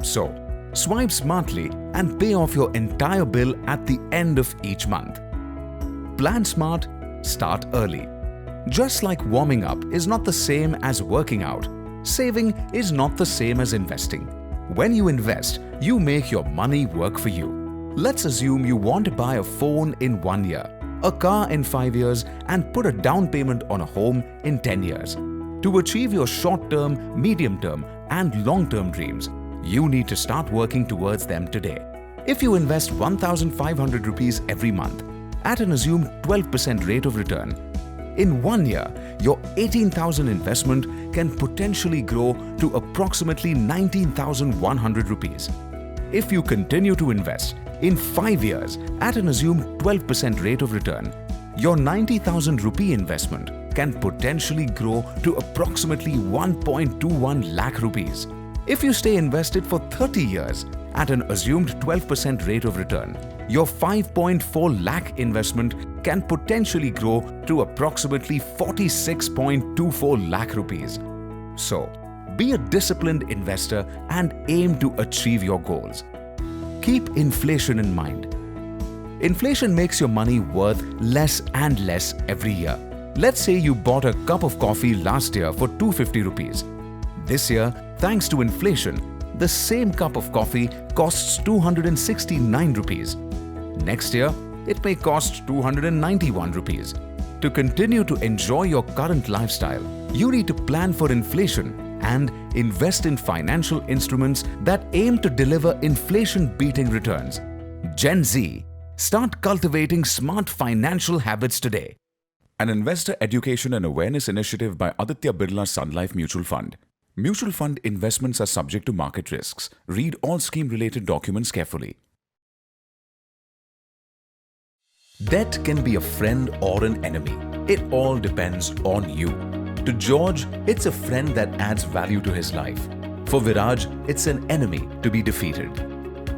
So, swipe smartly and pay off your entire bill at the end of each month. Plan smart, start early. Just like warming up is not the same as working out, saving is not the same as investing. When you invest, you make your money work for you. Let's assume you want to buy a phone in 1 year, a car in 5 years, and put a down payment on a home in 10 years. To achieve your short-term, medium-term, and long-term dreams, you need to start working towards them today. If you invest 1,500 rupees every month at an assumed 12% rate of return, in 1 year, your 18,000 investment can potentially grow to approximately 19,100 rupees. If you continue to invest, in 5 years at an assumed 12% rate of return, your 90,000 rupee investment can potentially grow to approximately 1.21 lakh rupees. If you stay invested for 30 years at an assumed 12% rate of return, your 5.4 lakh investment can potentially grow to approximately 46.24 lakh rupees. So, be a disciplined investor and aim to achieve your goals. Keep inflation in mind. Inflation makes your money worth less and less every year. Let's say you bought a cup of coffee last year for 250 rupees. This year, thanks to inflation, the same cup of coffee costs 269 rupees. Next year, it may cost 291 rupees. To continue to enjoy your current lifestyle, you need to plan for inflation and invest in financial instruments that aim to deliver inflation-beating returns. Gen Z, start cultivating smart financial habits today. An investor education and awareness initiative by Aditya Birla Sun Life Mutual Fund. Mutual fund investments are subject to market risks. Read all scheme-related documents carefully. Debt can be a friend or an enemy. It all depends on you. To George, it's a friend that adds value to his life. For Viraj, it's an enemy to be defeated.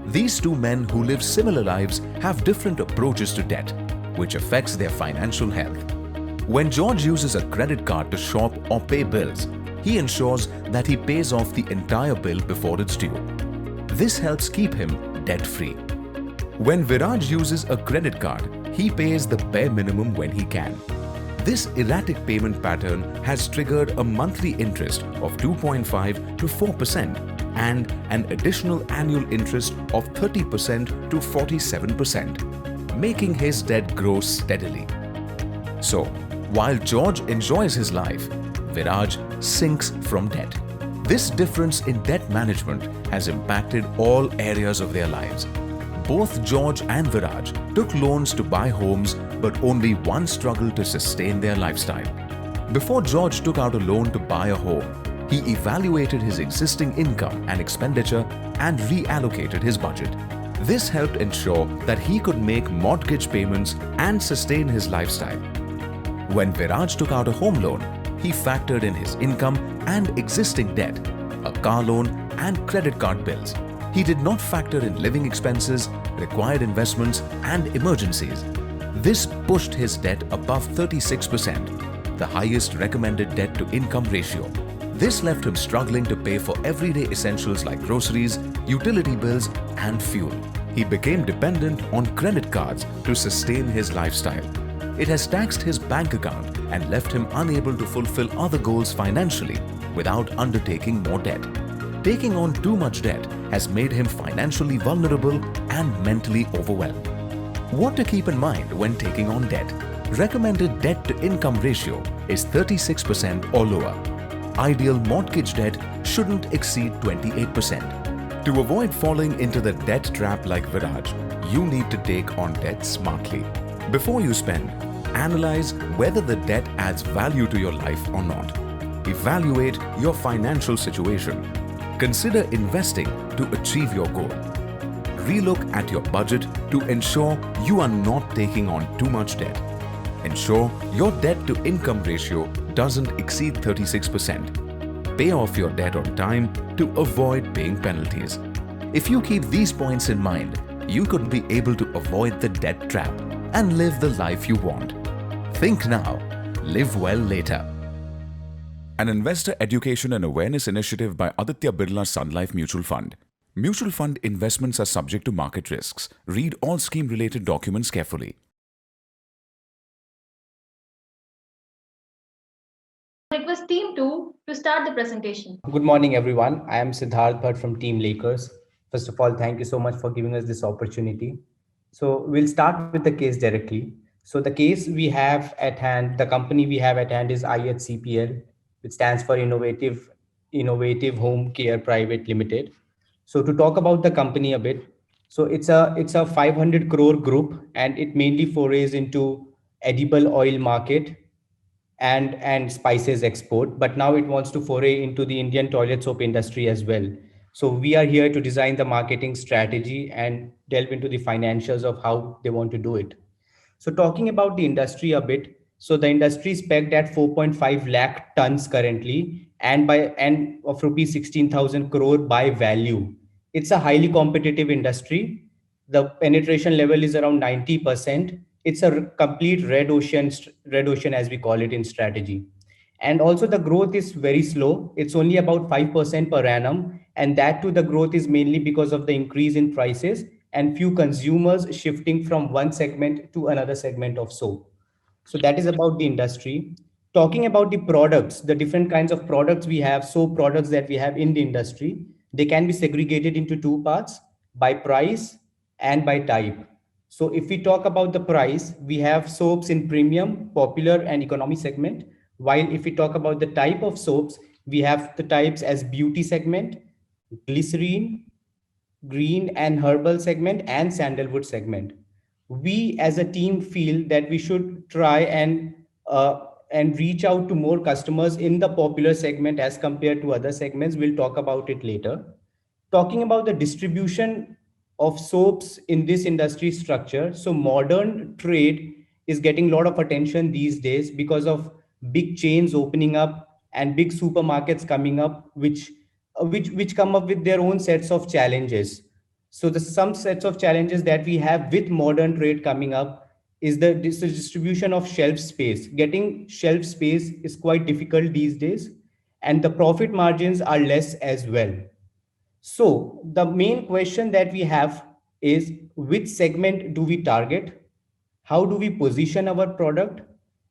These two men who live similar lives have different approaches to debt, which affects their financial health. When George uses a credit card to shop or pay bills, he ensures that he pays off the entire bill before it's due. This helps keep him debt-free. When Viraj uses a credit card, he pays the bare minimum when he can. This erratic payment pattern has triggered a monthly interest of 2.5 to 4% and an additional annual interest of 30% to 47%, making his debt grow steadily. So, while George enjoys his life, Viraj sinks from debt. This difference in debt management has impacted all areas of their lives. Both George and Viraj took loans to buy homes, but only one struggled to sustain their lifestyle. Before George took out a loan to buy a home, he evaluated his existing income and expenditure and reallocated his budget. This helped ensure that he could make mortgage payments and sustain his lifestyle. When Viraj took out a home loan, he factored in his income and existing debt, a car loan and credit card bills. He did not factor in living expenses, required investments and emergencies. This pushed his debt above 36%, the highest recommended debt-to-income ratio. This left him struggling to pay for everyday essentials like groceries, utility bills and fuel. He became dependent on credit cards to sustain his lifestyle. It has taxed his bank account and left him unable to fulfill other goals financially without undertaking more debt. Taking on too much debt has made him financially vulnerable and mentally overwhelmed. What to keep in mind when taking on debt? Recommended debt-to-income ratio is 36% or lower. Ideal mortgage debt shouldn't exceed 28%. To avoid falling into the debt trap like Viraj, you need to take on debt smartly. Before you spend, analyze whether the debt adds value to your life or not. Evaluate your financial situation. Consider investing to achieve your goal. Relook at your budget to ensure you are not taking on too much debt. Ensure your debt-to-income ratio doesn't exceed 36%. Pay off your debt on time to avoid paying penalties. If you keep these points in mind, you could be able to avoid the debt trap and live the life you want. Think now, live well later. An investor education and awareness initiative by Aditya Birla Sun Life Mutual Fund. Mutual fund investments are subject to market risks. Read all scheme-related documents carefully. Request Team 2 to start the presentation. Good morning, everyone. I am Siddharth Bhatt from Team Lakers. First of all, thank you so much for giving us this opportunity. So we'll start with the case directly. So the case we have at hand, the company we have at hand is IHCPL, which stands for Innovative Home Care Private Limited. So to talk about the company a bit, so it's a 500 crore group, and it mainly forays into edible oil market and spices export, but now it wants to foray into the Indian toilet soap industry as well. So we are here to design the marketing strategy and delve into the financials of how they want to do it. So talking about the industry a bit, so the industry is pegged at 4.5 lakh tons currently, and of rupees 16,000 crore by value. It's a highly competitive industry. The penetration level is around 90%. It's a complete red ocean as we call it in strategy. And also the growth is very slow. It's only about 5% per annum. And that too, the growth is mainly because of the increase in prices and few consumers shifting from one segment to another segment of soap. So that is about the industry. Talking about the products, the different kinds of products we have, soap products that we have in the industry, they can be segregated into two parts, by price and by type. So if we talk about the price, we have soaps in premium, popular and economy segment. While if we talk about the type of soaps, we have the types as beauty segment, glycerine, green and herbal segment, and sandalwood segment. We as a team feel that we should try and reach out to more customers in the popular segment as compared to other segments. We'll talk about it later. Talking about the distribution of soaps in this industry structure. So modern trade is getting a lot of attention these days because of big chains opening up and big supermarkets coming up, which come up with their own sets of challenges. So some sets of challenges that we have with modern trade coming up is the distribution of shelf space. Getting shelf space is quite difficult these days, and the profit margins are less as well. So the main question that we have is, which segment do we target? How do we position our product?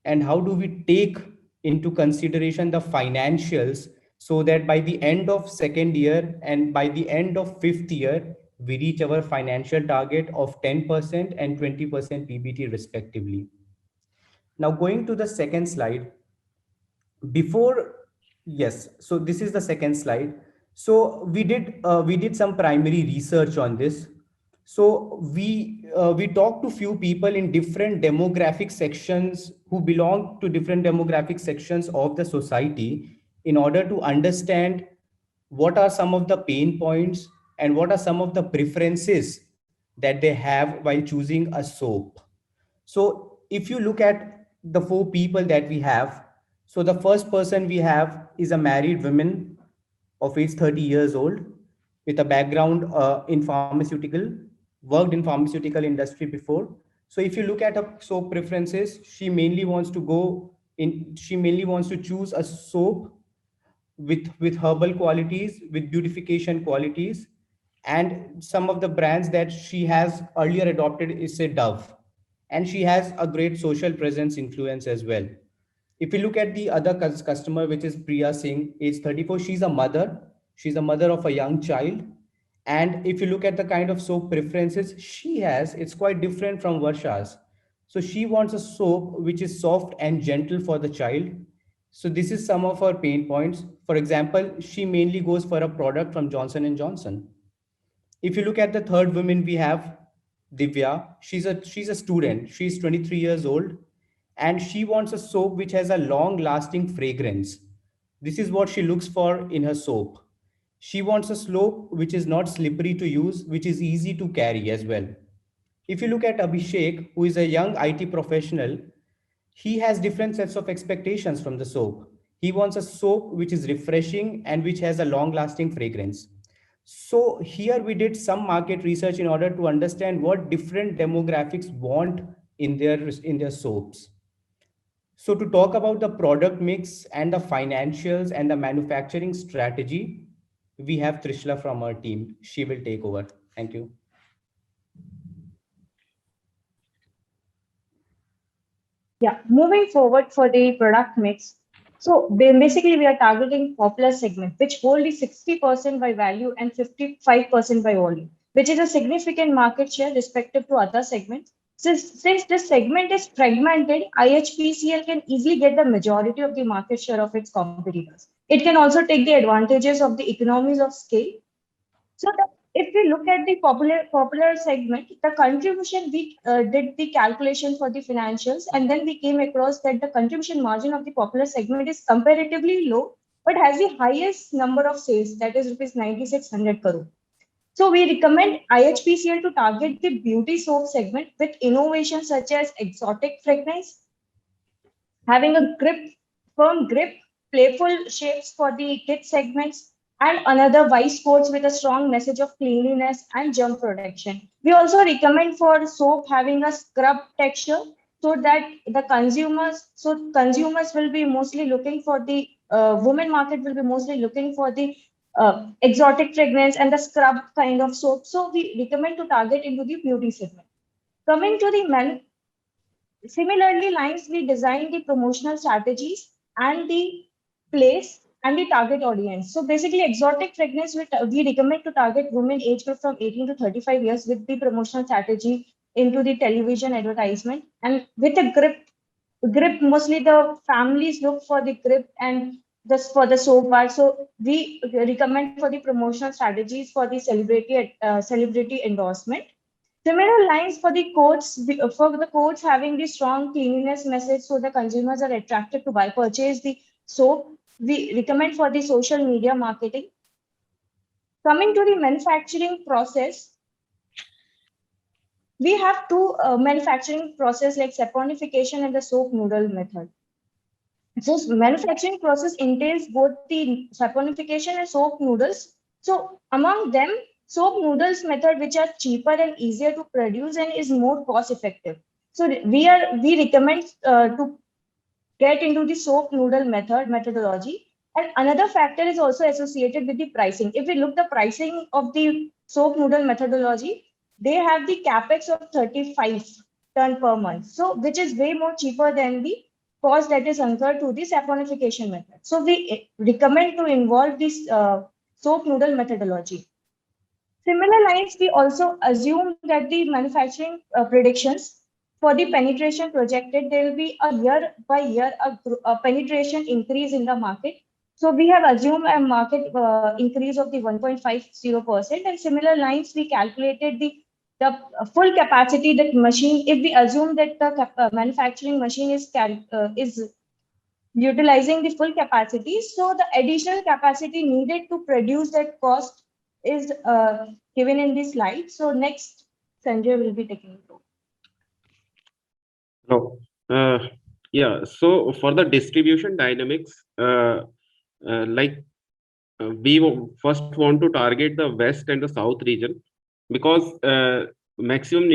And how do we take into consideration the financials so that by the end of second year and by the end of fifth year, we reach our financial target of 10% and 20% PBT respectively. Now going to the second slide. So this is the second slide. So we did some primary research on this. So we talked to few people in different demographic sections who belong to different demographic sections of the society in order to understand what are some of the pain points and what are some of the preferences that they have while choosing a soap. So if you look at the four people that we have, so the first person we have is a married woman of age 30 years old with a background in pharmaceutical, worked in pharmaceutical industry before. So if you look at her soap preferences, she mainly wants to choose a soap with herbal qualities, with beautification qualities, and some of the brands that she has earlier adopted is say Dove, and she has a great social presence influence as well. If you look at the other customer, which is Priya Singh, age 34, she's a mother of a young child. And if you look at the kind of soap preferences she has, it's quite different from Varsha's. So she wants a soap which is soft and gentle for the child. So this is some of her pain points. For example, she mainly goes for a product from Johnson & Johnson. If you look at the third woman, we have Divya. She's a student. She's 23 years old, and she wants a soap which has a long-lasting fragrance. This is what she looks for in her soap. She wants a soap which is not slippery to use, which is easy to carry as well. If you look at Abhishek, who is a young IT professional, he has different sets of expectations from the soap. He wants a soap which is refreshing and which has a long lasting fragrance. So here we did some market research in order to understand what different demographics want in their soaps. So to talk about the product mix and the financials and the manufacturing strategy, we have Trishla from our team. She will take over. Thank you. Yeah, moving forward for the product mix. So basically we are targeting popular segment, which hold the 60% by value and 55% by volume, which is a significant market share respective to other segments. Since this segment is fragmented, IHPCL can easily get the majority of the market share of its competitors. It can also take the advantages of the economies of scale. So if we look at the popular segment, the contribution, we did the calculation for the financials, and then we came across that the contribution margin of the popular segment is comparatively low, but has the highest number of sales, that is rupees 9,600 crore. So we recommend IHPCL to target the beauty soap segment with innovations such as exotic fragrance, having a firm grip, playful shapes for the kids segments, and another vice coats with a strong message of cleanliness and germ protection. We also recommend for soap having a scrub texture so that consumers will be mostly looking for the women market will be mostly looking for the exotic fragrance and the scrub kind of soap. So we recommend to target into the beauty segment. Coming to the men, similarly lines, we design the promotional strategies and the place and the target audience. So basically exotic fragrance, we recommend to target women age group from 18 to 35 years with the promotional strategy into the television advertisement and with a grip, mostly the families look for the grip and just for the soap bar. So we recommend for the promotional strategies for the celebrity endorsement. Similar lines for the coats having the strong cleanliness message, so the consumers are attracted to purchase the soap. We recommend for the social media marketing. Coming to the manufacturing process, we have two manufacturing process like saponification and the soap noodle method. So manufacturing process entails both the saponification and soap noodles. So among them, soap noodles method, which are cheaper and easier to produce and is more cost effective. So we recommend to get into the soap noodle methodology. And another factor is also associated with the pricing. If we look the pricing of the soap noodle methodology, they have the capex of 35 ton per month. So which is way more cheaper than the cost that is incurred to the saponification method. So we recommend to involve this soap noodle methodology. Similar lines, we also assume that the manufacturing predictions for the penetration projected, there will be a year by year a penetration increase in the market. So we have assumed a market increase of the 1.50%, and similar lines, we calculated the full capacity that machine. If we assume that the manufacturing machine is utilizing the full capacity, so the additional capacity needed to produce that cost is given in this slide. So next, Sanjay will be taking it over. Yeah, so for the distribution dynamics, we first want to target the west and the south region, because maximum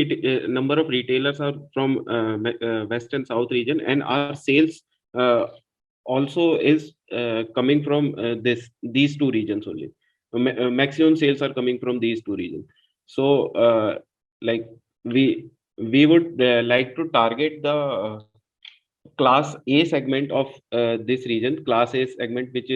number of retailers are from west and south region, and our sales also is coming from these two regions only. Maximum sales are coming from these two regions. So we would like to target the class A segment of this region, class A segment, which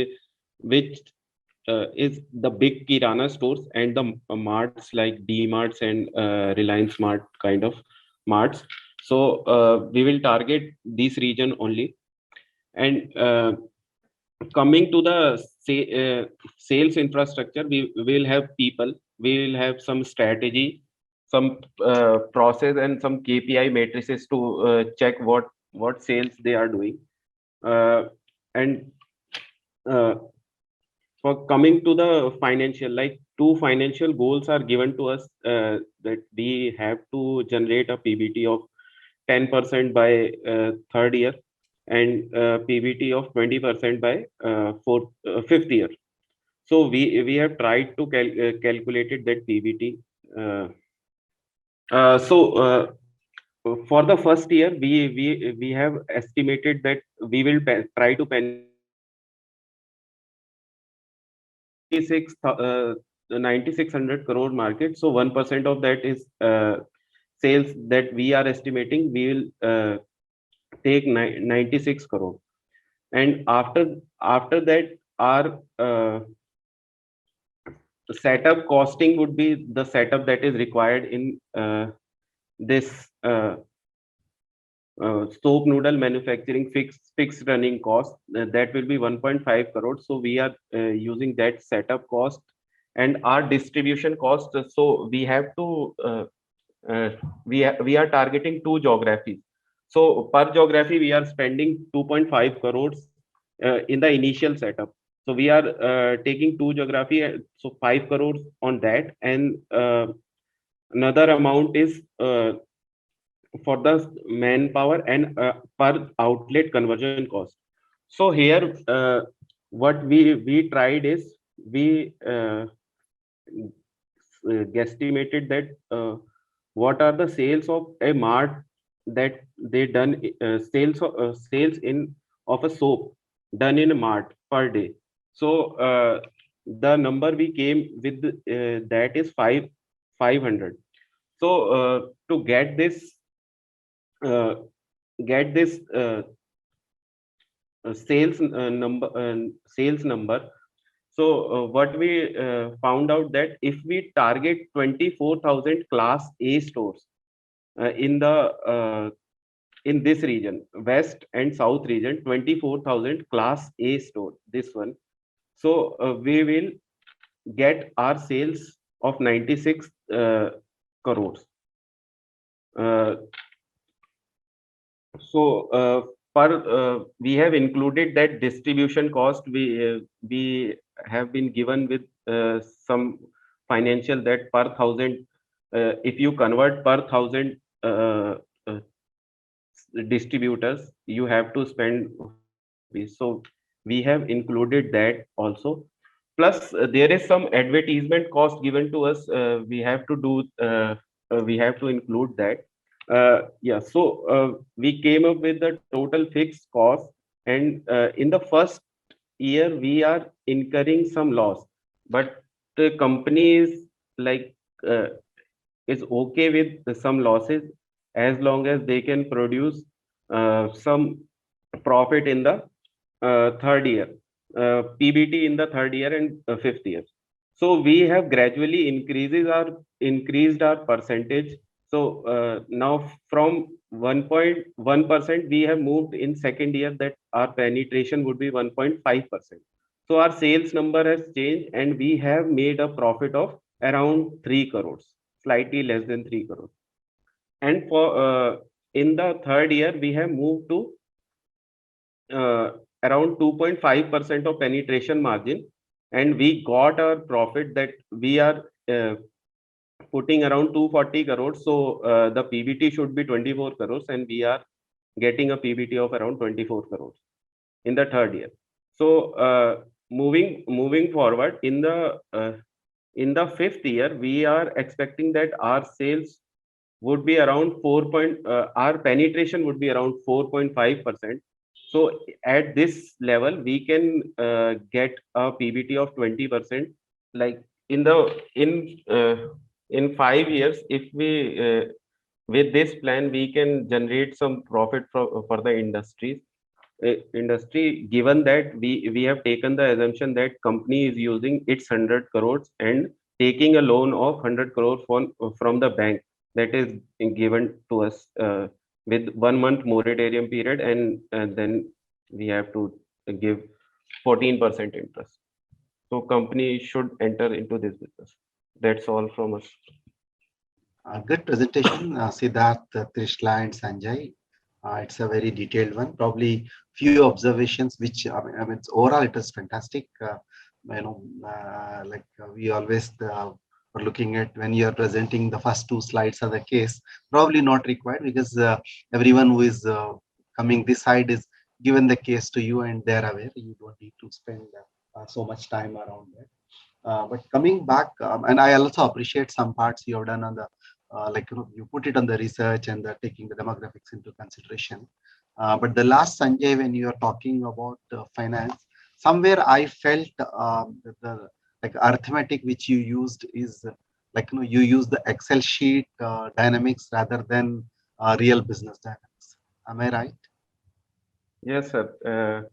is the big Kirana stores and the marts like D-marts and Reliance Mart kind of marts. So we will target this region only. And coming to the sales infrastructure, we will have people, we will have some strategy, some process and some KPI matrices to check what sales they are doing. And for coming to the financial, like two financial goals are given to us, that we have to generate a PBT of 10% by third year, and PBT of 20% by fifth year. So we have tried to calculated that PBT. For the first year, we have estimated that we will try to penetrate 9,600 crore market. So 1% of that is sales that we are estimating. We will take 96 crore, and after that our setup costing would be the setup that is required in this soap noodle manufacturing fixed running cost. That will be 1.5 crore. So we are using that setup cost and our distribution cost. So we have to we are targeting 2 geographies. So per geography we are spending 2.5 crores in the initial setup. So we are taking 2 geography, so 5 crores on that, and another amount is for the manpower and per outlet conversion cost. So here what we tried is we guesstimated that what are the sales of a mart that they done sales in of a soap done in a mart per day. So the number we came with that is 500. So to get this sales number. So what we found out that if we target 24,000 class A stores in this region, West and South region, 24,000 class A store, this one. So we will get our sales of 96 crores. We have included that distribution cost. We have been given with some financial that per 1,000, if you convert per 1,000 distributors, you have to spend. So we have included that also. Plus there is some advertisement cost given to us. We have to do. We have to include that. Yeah, so we came up with the total fixed cost, and in the first year we are incurring some loss, but the company is like is okay with some losses as long as they can produce some profit in the third year, PBT in the third year and fifth year. So we have gradually increased our percentage. So now from 1.1%, we have moved in second year that our penetration would be 1.5%. So our sales number has changed and we have made a profit of around 3 crores, slightly less than 3 crores. And for in the third year, we have moved to around 2.5% of penetration margin, and we got our profit that we are putting around 240 crores. So the PBT should be 24 crores, and we are getting a PBT of around 24 crores in the third year. So moving forward in the fifth year, we are expecting that our sales would be around our penetration would be around 4.5%. So at this level, we can get a PBT of 20%. Like in 5 years, if we with this plan, we can generate some profit for the industry, given that we have taken the assumption that company is using its 100 crores and taking a loan of 100 crores from the bank that is given to us with 1 month moratorium period, and then we have to give 14% interest. So company should enter into this business. That's all from us. Good presentation, Siddharth, Trishla, and Sanjay. It's a very detailed one. Probably few observations, which I mean, overall it was fantastic. We always are looking at when you are presenting the first 2 slides of the case, probably not required, because everyone who is coming this side is given the case to you and they're aware. You don't need to spend so much time around that. But coming back, and I also appreciate some parts you have done on the, you put it on the research and the taking the demographics into consideration. But the last, Sanjay, when you are talking about finance, somewhere I felt the arithmetic which you used is you use the Excel sheet dynamics rather than real business dynamics. Am I right? Yes, sir.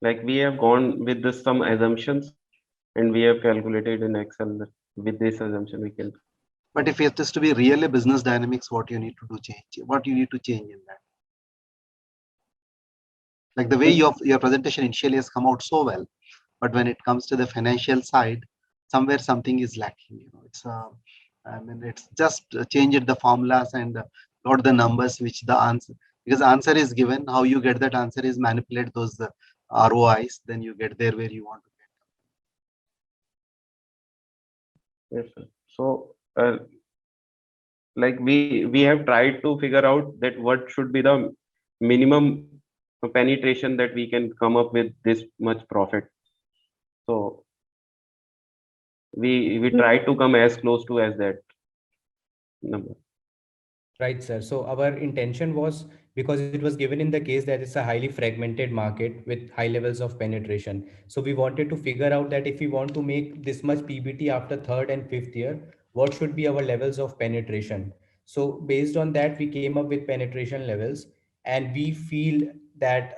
Like we have gone with this some assumptions, and we have calculated in Excel that with this assumption we can. But if it is to be really business dynamics, what you need to do change? What you need to change in that? Like the way your presentation initially has come out so well, but when it comes to the financial side, somewhere something is lacking. You know, it's I mean, it's just changed the formulas and got the numbers which the answer, because answer is given. How you get that answer is manipulate those ROIs, then you get there where you want to Yes, sir. So, like we have tried to figure out that what should be the minimum penetration that we can come up with this much profit. So we try to come as close to as that number. Right, sir. So our intention was, because it was given in the case that it's a highly fragmented market with high levels of penetration. So we wanted to figure out that if we want to make this much PBT after third and fifth year, what should be our levels of penetration? So based on that, we came up with penetration levels, and we feel that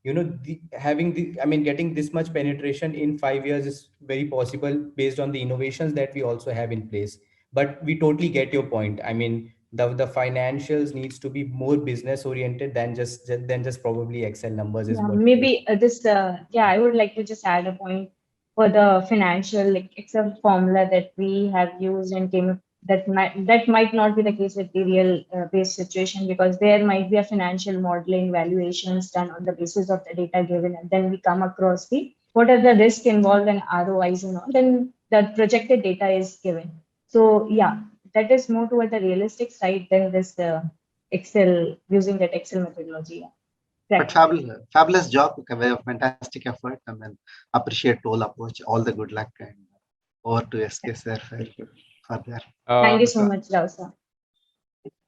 getting this much penetration in 5 years is very possible based on the innovations that we also have in place. But we totally get your point. I mean, the financials needs to be more business oriented than just probably Excel numbers is what maybe I would like to just add a point for the financial Excel formula that we have used and came that might not be the case with the real base situation, because there might be a financial modeling valuations done on the basis of the data given, and then we come across what are the risks involved in ROIs and all, then the projected data is given. So yeah, that is more toward the realistic side than this Excel, using that Excel methodology. But fabulous job, fantastic effort. I mean, appreciate all approach, all the good luck, and over to SK sir for that. Thank you so much, Rao sir.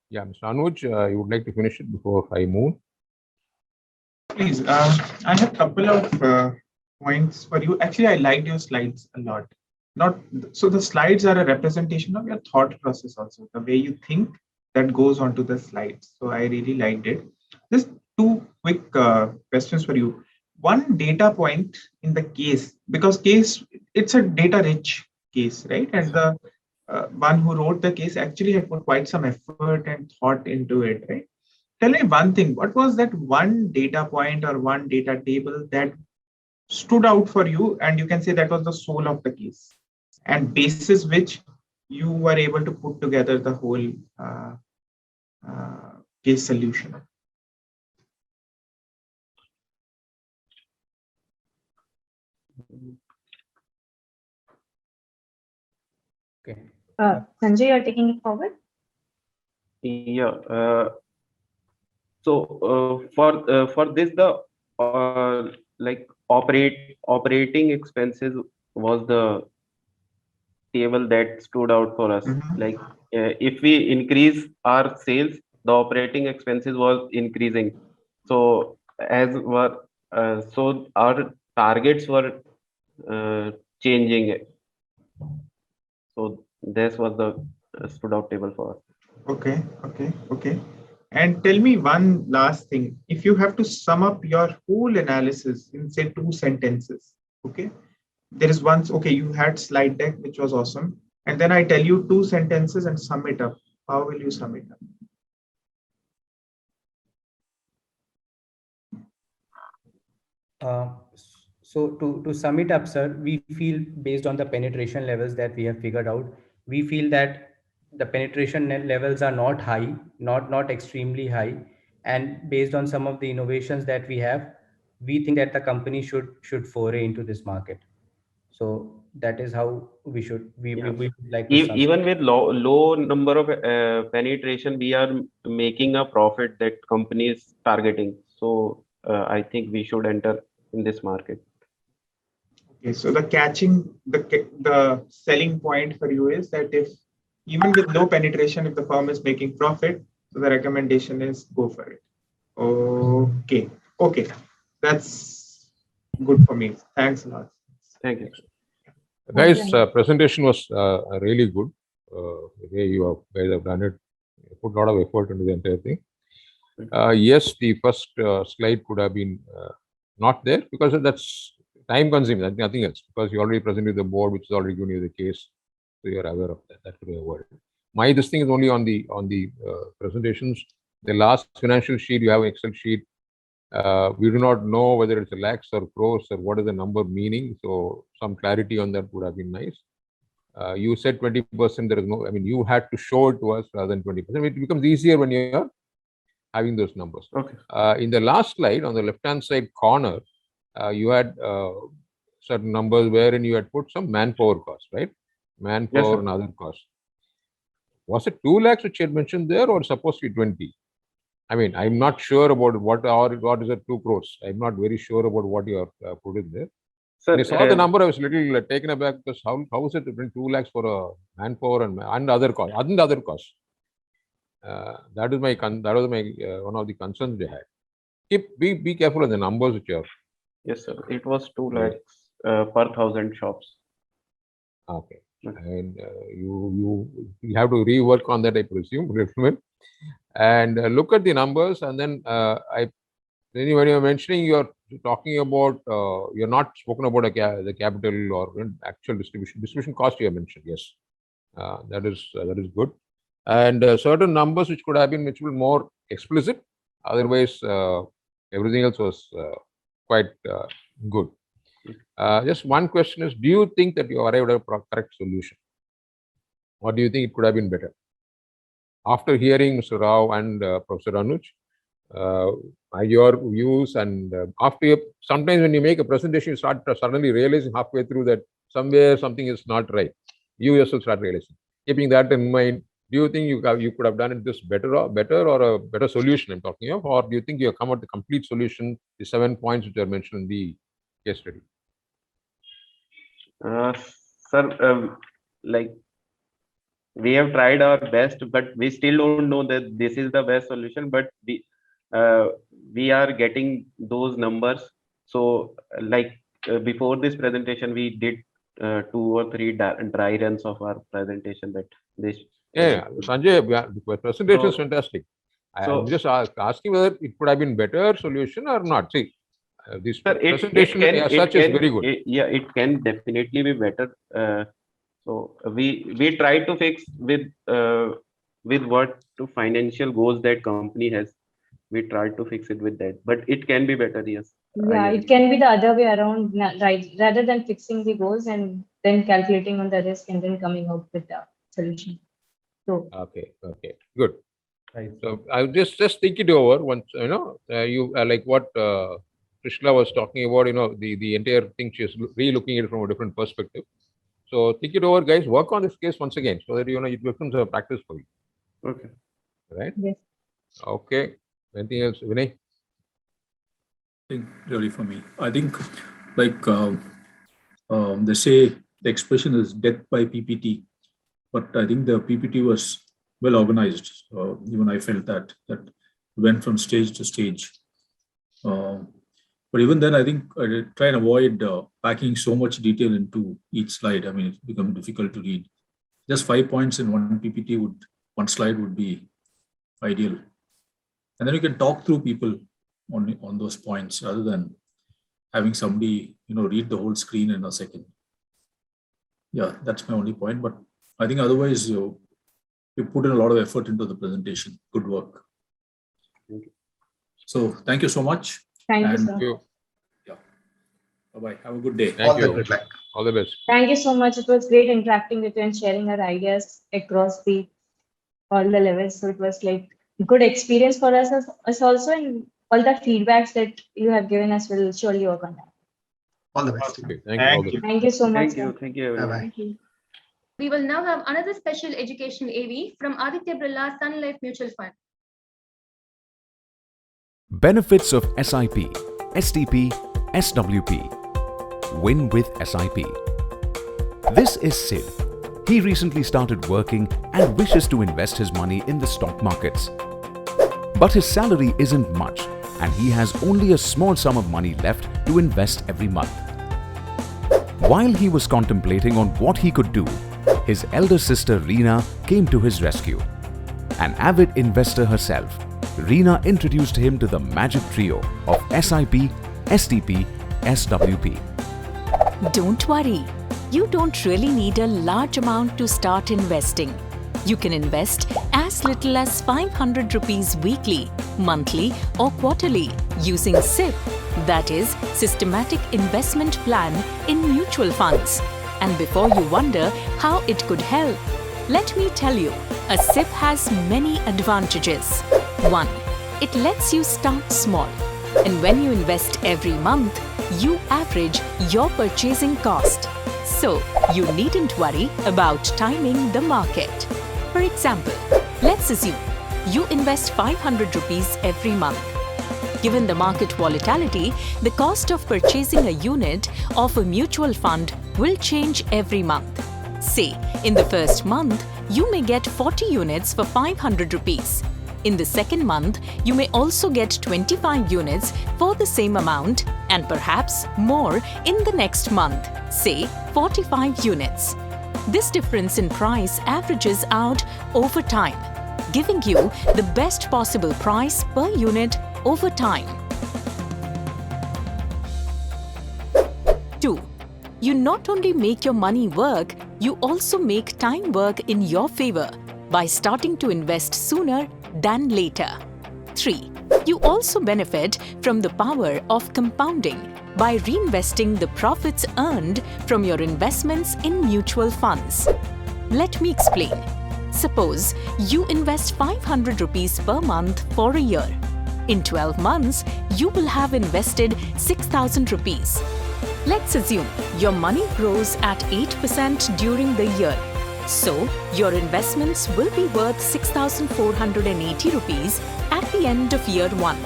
Yeah, Mr. Anuj, you would like to finish it before I move? Please, I have a couple of points for you. Actually, I liked your slides a lot. So the slides are a representation of your thought process also, the way you think that goes onto the slides. So I really liked it. Just two quick questions for you. One data point in the case, because it's a data rich case, right? And the one who wrote the case actually had put quite some effort and thought into it, right? Tell me one thing, what was that one data point or one data table that stood out for you, and you can say that was the soul of the case, and basis which you were able to put together the whole case solution? Okay. Sanjay, you're taking it forward? Yeah. So for this, the operating expenses was the table that stood out for us. Like if we increase our sales, the operating expenses was increasing. So so our targets were changing. So this was the stood out table for us. Okay. And tell me one last thing. If you have to sum up your whole analysis in say 2 sentences, okay? There is one, okay, you had slide deck, which was awesome. And then I tell you 2 sentences and sum it up. How will you sum it up? So to sum it up, sir, we feel based on the penetration levels that we have figured out, we feel that the penetration levels are not high, not extremely high. And based on some of the innovations that we have, we think that the company should foray into this market. So that is how we would like to even with low number of penetration, we are making a profit that company is targeting. So I think we should enter in this market. Okay, so the selling point for you is that if even with low penetration, if the firm is making profit, so the recommendation is go for it. Okay, that's good for me. Thanks a lot. Thank you. Guys, presentation was really good. The way guys have done it, put a lot of effort into the entire thing. Yes, the first slide could have been not there because that's time consuming, nothing else, because you already presented the board, which is already giving you the case, so you're aware of that. That could be avoided. This thing is only on the presentations. The last financial sheet, you have an Excel sheet. We do not know whether it's a lakhs or crores or what is the number meaning. So some clarity on that would have been nice. You said 20%. There is no. I mean, you had to show it to us rather than 20%. It becomes easier when you are having those numbers. Okay. In the last slide, on the left-hand side corner, you had certain numbers wherein you had put some manpower costs, right? Manpower and other costs. Was it 2 lakhs which you had mentioned there, or supposed to be 20? I mean, I'm not sure about what is it 2 crores. I'm not very sure about what you have put in there. When I saw the number, I was a little taken aback because how is it 2 lakhs for a manpower and other costs? Other costs. That was my one of the concerns they had. Be careful on the numbers which you have. Yes, sir. It was 2 lakhs per 1,000 shops. Okay. And you have to rework on that, I presume, and look at the numbers. And then when you're mentioning, you're talking about you're not spoken about the capital or actual distribution cost you have mentioned. Yes, that is good. And certain numbers which could have been much more explicit. Otherwise, everything else was quite good. Just one question is, do you think that you arrived at a correct solution? Or do you think it could have been better? After hearing Mr. Rao and Professor Anuj, your views, and sometimes when you make a presentation, you start suddenly realizing halfway through that somewhere something is not right. You yourself start realizing. Keeping that in mind, do you think you could have done it this better or a better solution I'm talking of, or do you think you have come out with the complete solution, the 7 points which are mentioned in the case study? Sir, like we have tried our best, but we still don't know that this is the best solution. But we are getting those numbers. So, before this presentation, we did 2 or 3 dry runs of our presentation. That this. Yeah, Sanjay, the presentation is fantastic. I'm just asking whether it could have been better solution or not. See, this presentation as such is very good. It can definitely be better. So we try to fix with what financial goals that company has. We try to fix it with that, but it can be better. Yes. Yeah, it can be the other way around, right? Rather than fixing the goals and then calculating on the risk and then coming out with the solution. So okay, good. Right. So I'll just think it over once. You like what Krishna was talking about. The entire thing. She's re-looking at it from a different perspective. So think it over, guys. Work on this case once again, so that it becomes a practice for you. Okay. Right. Yes. Okay. Anything else, Vinay? I think really for me, I think they say the expression is death by PPT, but I think the PPT was well organized. Even I felt that went from stage to stage. But even then, I think I try and avoid packing so much detail into each slide. I mean, it's become difficult to read. Just 5 points in one PPT one slide would be ideal. And then you can talk through people on those points rather than having somebody, read the whole screen in a second. Yeah, that's my only point. But I think otherwise, you put in a lot of effort into the presentation. Good work. Thank you. So thank you so much. Thank you, sir. Yeah. Bye-bye. Have a good day. Thank you. All the best. Thank you so much. It was great interacting with you and sharing our ideas across all the levels. So it was like a good experience for us also, and all the feedbacks that you have given us will surely work on that. All the best. Okay, thank you. Thank you so much. Thank you. Bye-bye. Thank you. We will now have another special education AV from Aditya Birla Sun Life Mutual Fund. Benefits of SIP, STP, SWP. Win with SIP. This is Sid. He recently started working and wishes to invest his money in the stock markets. But his salary isn't much and he has only a small sum of money left to invest every month. While he was contemplating on what he could do, his elder sister Reena came to his rescue. An avid investor herself, Reena introduced him to the magic trio of SIP, STP, SWP. Don't worry, you don't really need a large amount to start investing. You can invest as little as 500 rupees weekly, monthly or quarterly using SIP, that is Systematic Investment Plan in mutual funds. And before you wonder how it could help, let me tell you, a SIP has many advantages. 1. It lets you start small. And when you invest every month, you average your purchasing cost. So, you needn't worry about timing the market. For example, let's assume you invest 500 rupees every month. Given the market volatility, the cost of purchasing a unit of a mutual fund will change every month. Say, in the first month, you may get 40 units for 500 rupees. In the second month, you may also get 25 units for the same amount and perhaps more in the next month, say 45 units. This difference in price averages out over time, giving you the best possible price per unit over time. 2. You not only make your money work, you also make time work in your favor by starting to invest sooner than later. 3. You also benefit from the power of compounding by reinvesting the profits earned from your investments in mutual funds. Let me explain. Suppose you invest 500 rupees per month for a year. In 12 months, you will have invested 6,000 rupees. Let's assume your money grows at 8% during the year. So, your investments will be worth 6,480 rupees at the end of year 1.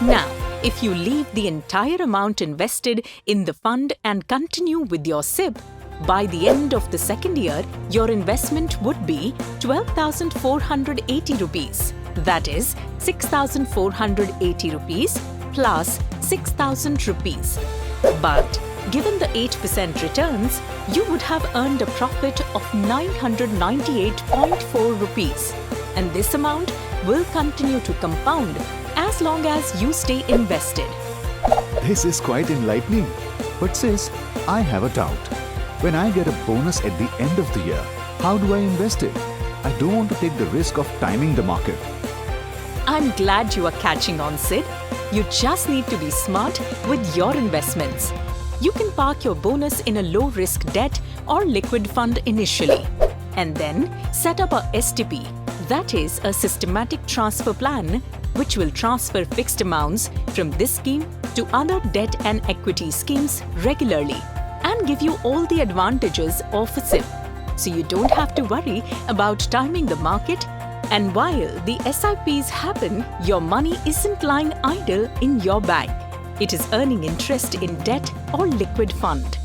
Now, if you leave the entire amount invested in the fund and continue with your SIP, by the end of the second year, your investment would be 12,480 rupees. That is 6,480 rupees plus 6,000 rupees. But given the 8% returns, you would have earned a profit of 998.4 rupees. And this amount will continue to compound as long as you stay invested. This is quite enlightening. But sis, I have a doubt. When I get a bonus at the end of the year, how do I invest it? I don't want to take the risk of timing the market. I'm glad you are catching on, Sid. You just need to be smart with your investments. You can park your bonus in a low-risk debt or liquid fund initially, and then set up a STP, that is a systematic transfer plan, which will transfer fixed amounts from this scheme to other debt and equity schemes regularly and give you all the advantages of a SIP. So you don't have to worry about timing the market. And while the SIPs happen, your money isn't lying idle in your bank. It is earning interest in debt or liquid fund.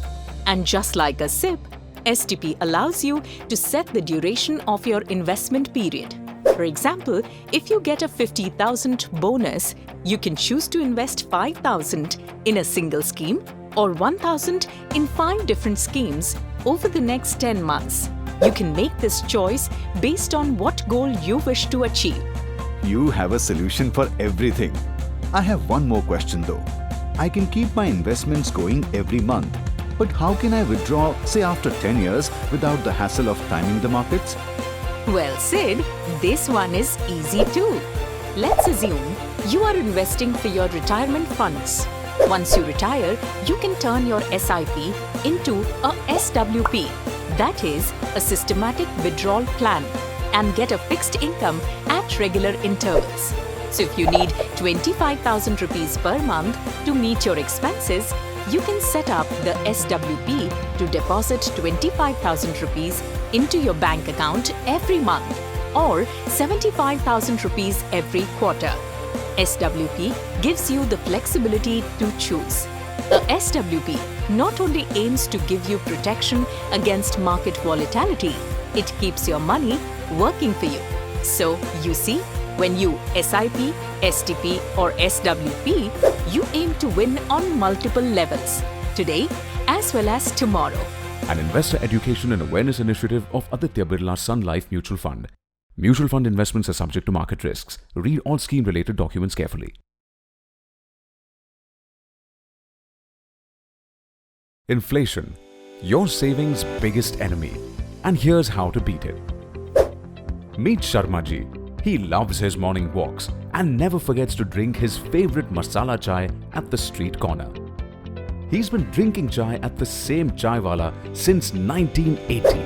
And just like a SIP, STP allows you to set the duration of your investment period. For example, if you get a 50,000 bonus, you can choose to invest 5,000 in a single scheme or 1,000 in 5 different schemes over the next 10 months. You can make this choice based on what goal you wish to achieve. You have a solution for everything. I have one more question though. I can keep my investments going every month, but how can I withdraw, say after 10 years, without the hassle of timing the markets? Well, Sid, this one is easy too. Let's assume you are investing for your retirement funds. Once you retire, you can turn your SIP into a SWP, that is a systematic withdrawal plan, and get a fixed income at regular intervals. So if you need 25,000 rupees per month to meet your expenses, you can set up the SWP to deposit 25,000 rupees into your bank account every month or 75,000 rupees every quarter. SWP gives you the flexibility to choose. A SWP not only aims to give you protection against market volatility, it keeps your money working for you. So, you see, when you SIP, STP or SWP, you aim to win on multiple levels, today as well as tomorrow. An investor education and awareness initiative of Aditya Birla Sun Life Mutual Fund. Mutual fund investments are subject to market risks. Read all scheme-related documents carefully. Inflation, your savings' biggest enemy. And here's how to beat it. Meet Sharma ji. He loves his morning walks and never forgets to drink his favorite masala chai at the street corner. He's been drinking chai at the same chaiwala since 1980.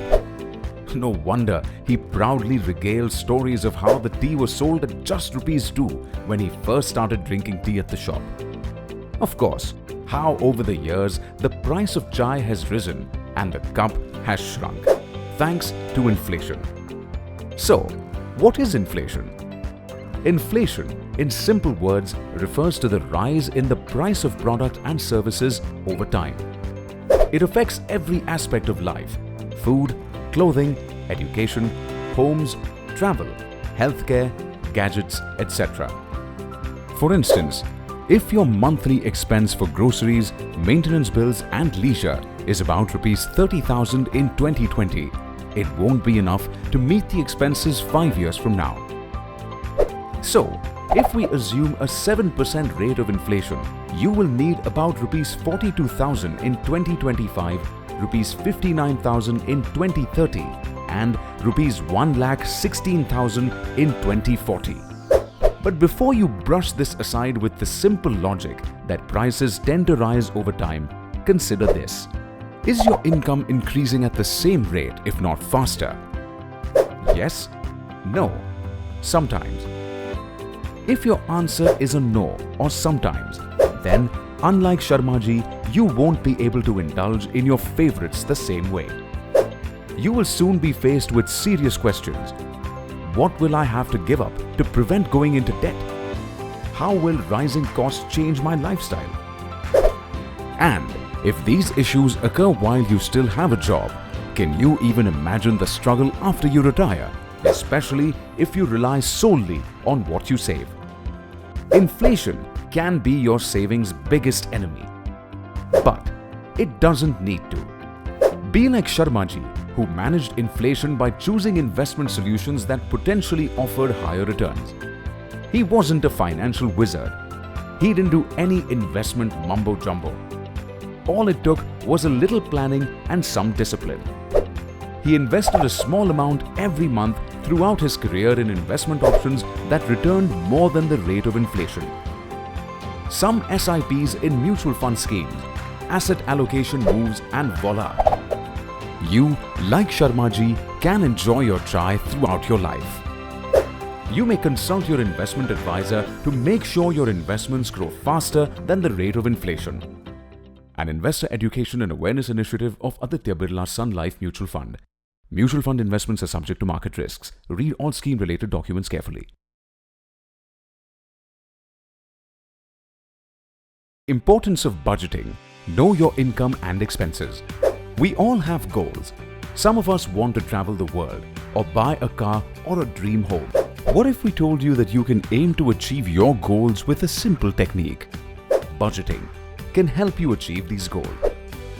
No wonder he proudly regales stories of how the tea was sold at just ₹2 when he first started drinking tea at the shop. Of course, how over the years the price of chai has risen and the cup has shrunk, thanks to inflation. So, what is inflation? Inflation, in simple words, refers to the rise in the price of product and services over time. It affects every aspect of life: food, clothing, education, homes, travel, healthcare, gadgets, etc. For instance, if your monthly expense for groceries, maintenance bills and leisure is about ₹30,000 in 2020, it won't be enough to meet the expenses 5 years from now. So, if we assume a 7% rate of inflation, you will need about ₹42,000 in 2025, ₹59,000 in 2030 and ₹1,16,000 in 2040. But before you brush this aside with the simple logic that prices tend to rise over time, consider this. Is your income increasing at the same rate, if not faster? Yes? No? Sometimes? If your answer is a no or sometimes, then unlike Sharma ji, you won't be able to indulge in your favorites the same way. You will soon be faced with serious questions. What will I have to give up to prevent going into debt? How will rising costs change my lifestyle? And if these issues occur while you still have a job, can you even imagine the struggle after you retire, especially if you rely solely on what you save? Inflation can be your savings' biggest enemy, but it doesn't need to. Be like Sharma ji, who managed inflation by choosing investment solutions that potentially offered higher returns. He wasn't a financial wizard. He didn't do any investment mumbo-jumbo. All it took was a little planning and some discipline. He invested a small amount every month throughout his career in investment options that returned more than the rate of inflation. Some SIPs in mutual fund schemes, asset allocation moves, and voila! You, like Sharma ji, can enjoy your chai throughout your life. You may consult your investment advisor to make sure your investments grow faster than the rate of inflation. An investor education and awareness initiative of Aditya Birla Sun Life Mutual Fund. Mutual fund investments are subject to market risks. Read all scheme-related documents carefully. Importance of budgeting. Know your income and expenses. We all have goals. Some of us want to travel the world, or buy a car or a dream home. What if we told you that you can aim to achieve your goals with a simple technique? Budgeting can help you achieve these goals.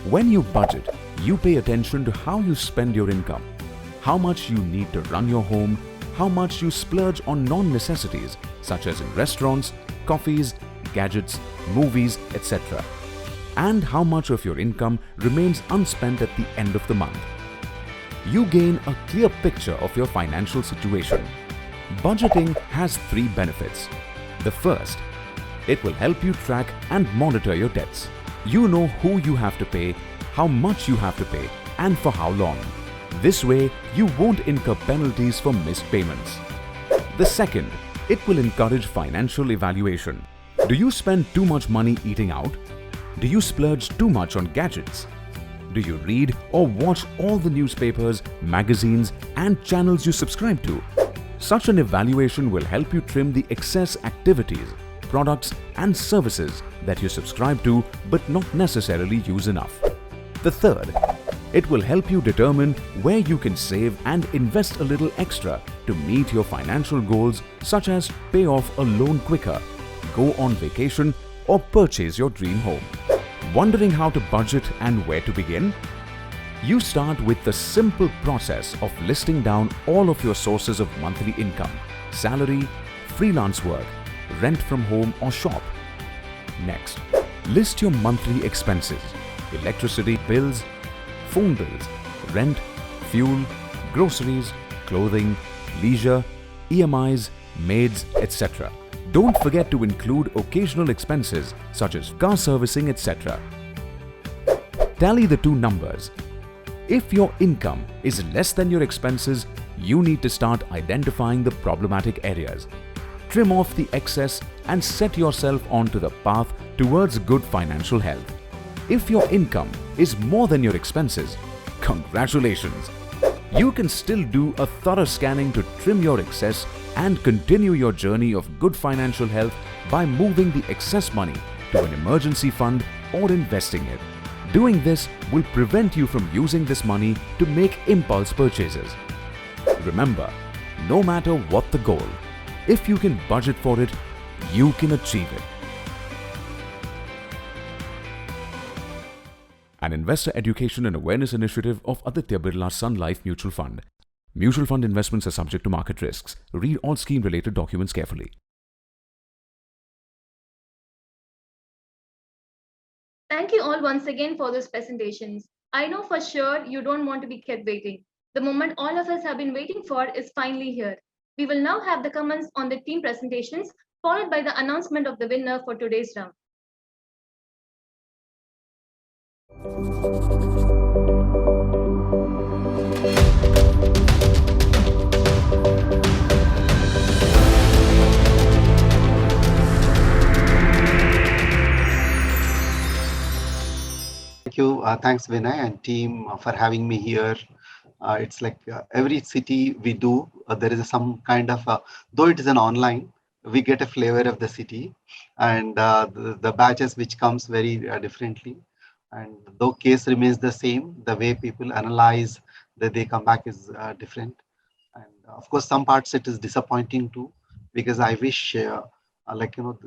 When you budget, you pay attention to how you spend your income, how much you need to run your home, how much you splurge on non-necessities such as in restaurants, coffees, gadgets, movies, etc., and how much of your income remains unspent at the end of the month. You gain a clear picture of your financial situation. Budgeting has 3 benefits. The first, it will help you track and monitor your debts. You know who you have to pay, how much you have to pay, and for how long. This way, you won't incur penalties for missed payments. The second, it will encourage financial evaluation. Do you spend too much money eating out? Do you splurge too much on gadgets? Do you read or watch all the newspapers, magazines, and channels you subscribe to? Such an evaluation will help you trim the excess activities products and services that you subscribe to but not necessarily use enough. The third, it will help you determine where you can save and invest a little extra to meet your financial goals, such as pay off a loan quicker, go on vacation, or purchase your dream home. Wondering how to budget and where to begin? You start with the simple process of listing down all of your sources of monthly income: salary, freelance work, rent from home or shop. Next, list your monthly expenses: electricity bills, phone bills, rent, fuel, groceries, clothing, leisure, EMIs, maids, etc. Don't forget to include occasional expenses such as car servicing, etc. Tally the two numbers. If your income is less than your expenses, you need to start identifying the problematic areas. Trim off the excess and set yourself onto the path towards good financial health. If your income is more than your expenses, congratulations! You can still do a thorough scanning to trim your excess and continue your journey of good financial health by moving the excess money to an emergency fund or investing it. Doing this will prevent you from using this money to make impulse purchases. Remember, no matter what the goal, if you can budget for it, you can achieve it. An investor education and awareness initiative of Aditya Birla Sun Life Mutual Fund. Mutual fund investments are subject to market risks. Read all scheme-related documents carefully. Thank you all once again for those presentations. I know for sure you don't want to be kept waiting. The moment all of us have been waiting for is finally here. We will now have the comments on the team presentations, followed by the announcement of the winner for today's round. Thank you. Thanks, Vinay and team for having me here. It's like every city we do, there is some kind of, though it is an online, we get a flavor of the city, and the batches which comes very differently. And though case remains the same, the way people analyze that they come back is different. And of course, some parts it is disappointing too, because I wish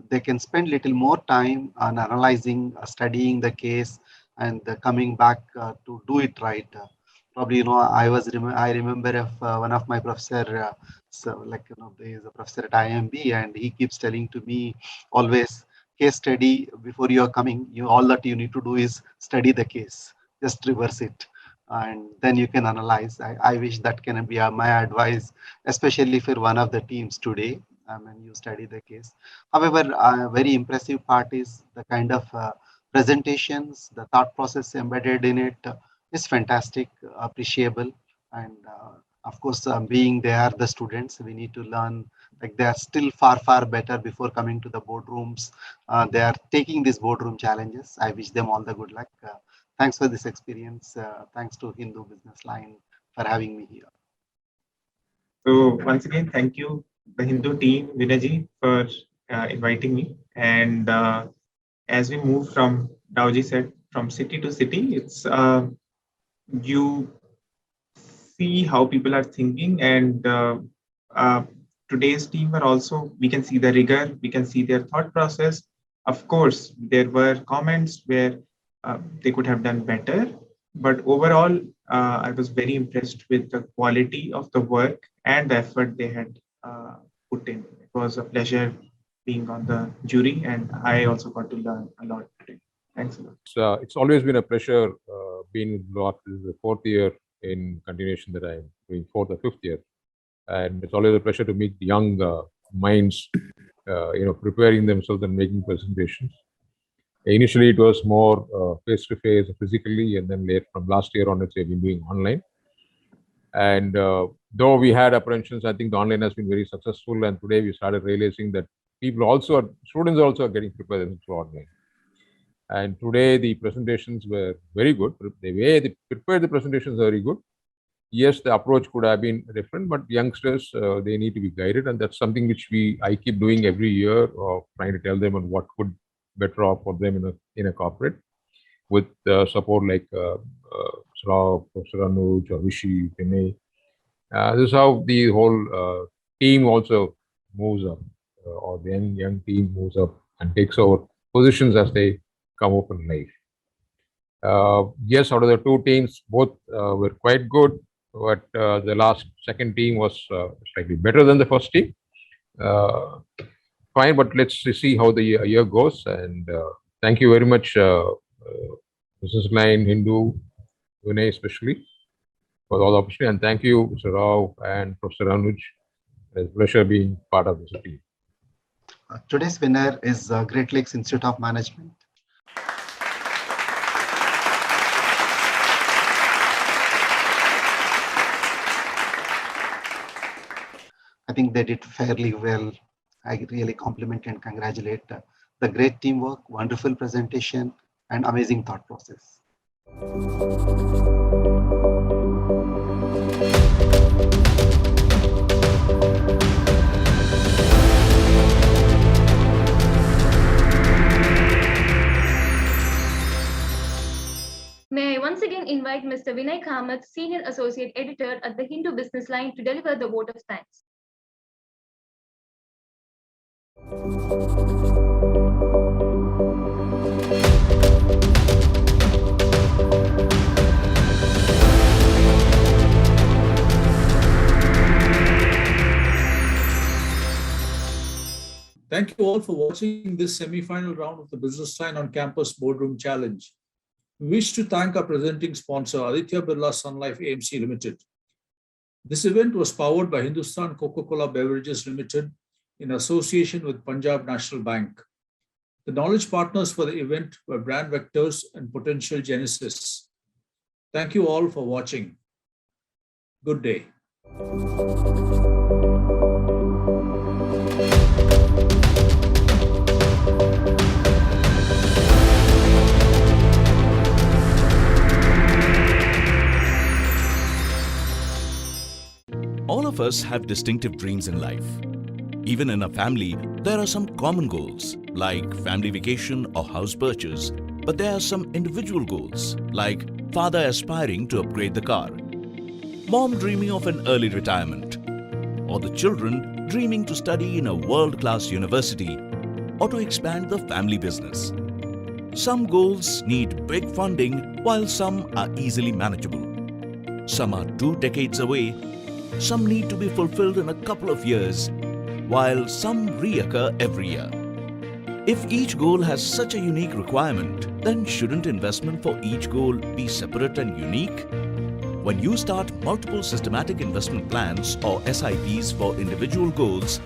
they can spend little more time on analyzing, studying the case, and coming back to do it right. Probably, I remember if one of my professor, there is a professor at IMB, and he keeps telling to me always, case study before you are coming. All that you need to do is study the case, just reverse it, and then you can analyze. I wish that can be my advice, especially for one of the teams today when you study the case. However, a very impressive part is the kind of presentations, the thought process embedded in it is fantastic, appreciable, and of course, being they are the students, we need to learn. Like they are still far better before coming to the boardrooms. They are taking these boardroom challenges. I wish them all the good luck. Thanks for this experience. Thanks to Hindu Business Line for having me here. So once again, thank you, the Hindu team, Vinayji, for inviting me. And as we move from, Dawji said, from city to city, it's you see how people are thinking, and today's team are also, we can see the rigor, we can see their thought process. Of course, there were comments where they could have done better, but overall, I was very impressed with the quality of the work and the effort they had put in. It was a pleasure being on the jury, and I also got to learn a lot today. Thanks a lot. It's always been a pleasure being with Block. This is the fourth year in continuation that I'm doing, fourth or fifth year. And it's always a pleasure to meet young minds, preparing themselves and making presentations. Initially, it was more face-to-face, physically, and then later from last year onwards, we've been doing online. And though we had apprehensions, I think the online has been very successful. And today we started realizing that students also are getting prepared for online. And today the presentations were very good. The way they prepared the presentations are very good. yes, the approach could have been different, but youngsters, they need to be guided. And that's something which I keep doing every year, of trying to tell them on what could better off for them in a corporate, with support like Srao, Professor Anuj, or Rishi, Vinay. This is how the whole team also moves up, or the young team moves up and takes over positions as they come up in life. Yes, out of the two teams, both were quite good, but the second team was slightly better than the first team. Fine, but let's see how the year goes. And thank you very much, Business Line, Hindu, Vinay especially, for all the opportunity. And thank you, Mr. Rao and Professor Anuj. It's a pleasure being part of this team. Today's winner is Great Lakes Institute of Management. I think they did fairly well. I really compliment and congratulate the great teamwork, wonderful presentation, and amazing thought process. May I once again invite Mr. Vinay Kamath, Senior Associate Editor at the Hindu Business Line, to deliver the vote of thanks. Thank you all for watching this semi-final round of the Business Line on Campus Boardroom Challenge. We wish to thank our presenting sponsor, Aditya Birla Sun Life AMC Limited. This event was powered by Hindustan Coca-Cola Beverages Limited in association with Punjab National Bank. The knowledge partners for the event were Brand Vectors and Potential Genesis. Thank you all for watching. Good day. All of us have distinctive dreams in life. Even in a family, there are some common goals, like family vacation or house purchase, but there are some individual goals, like father aspiring to upgrade the car, mom dreaming of an early retirement, or the children dreaming to study in a world-class university or to expand the family business. Some goals need big funding, while some are easily manageable. Some are 2 decades away. Some need to be fulfilled in a couple of years, while some reoccur every year. If each goal has such a unique requirement, then shouldn't investment for each goal be separate and unique? When you start multiple systematic investment plans or SIPs for individual goals,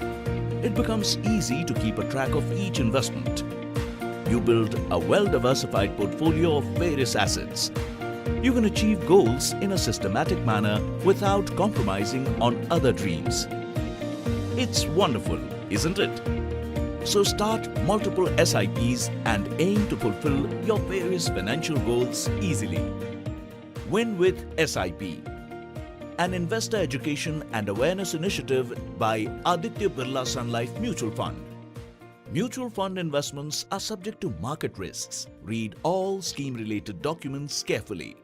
it becomes easy to keep a track of each investment. You build a well-diversified portfolio of various assets. You can achieve goals in a systematic manner without compromising on other dreams. It's wonderful, isn't it? So start multiple SIPs and aim to fulfill your various financial goals easily. Win with SIP, an investor education and awareness initiative by Aditya Birla Sun Life Mutual Fund. Mutual fund investments are subject to market risks. Read all scheme-related documents carefully.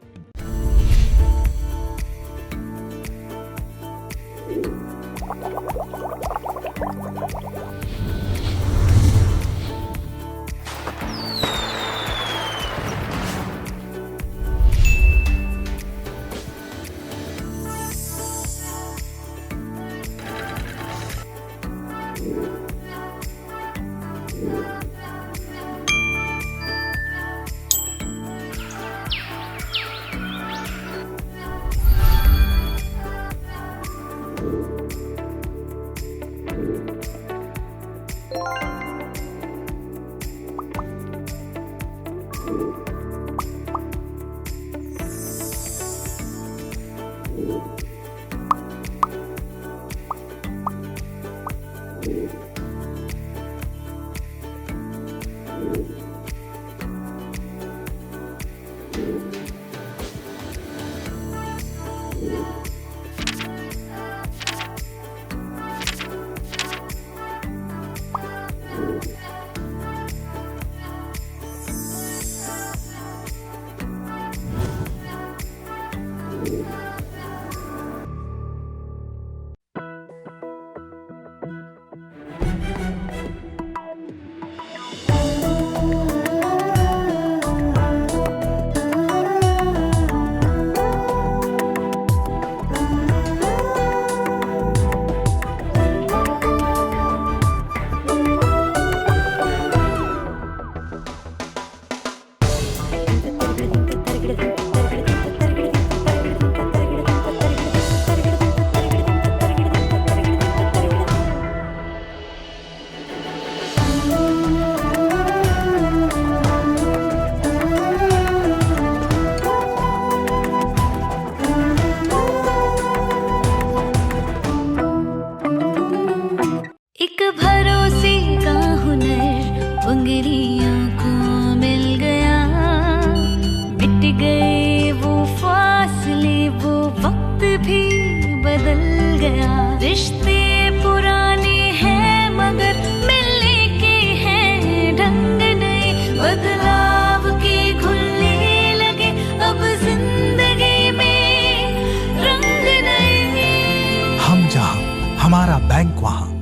Bank वहां।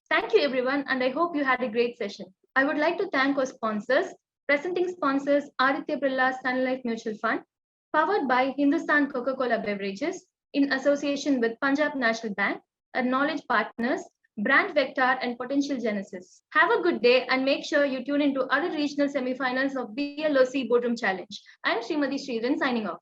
Thank you, everyone, and I hope you had a great session. I would like to thank our sponsors. Presenting sponsors, Aditya Birla Sun Life Mutual Fund, powered by Hindustan Coca-Cola Beverages, in association with Punjab National Bank, and knowledge partners, Brand Vector and Potential Genesis. Have a good day and make sure you tune into other regional semifinals of BLOC Boardroom Challenge. I am Srimati Sridharan signing off.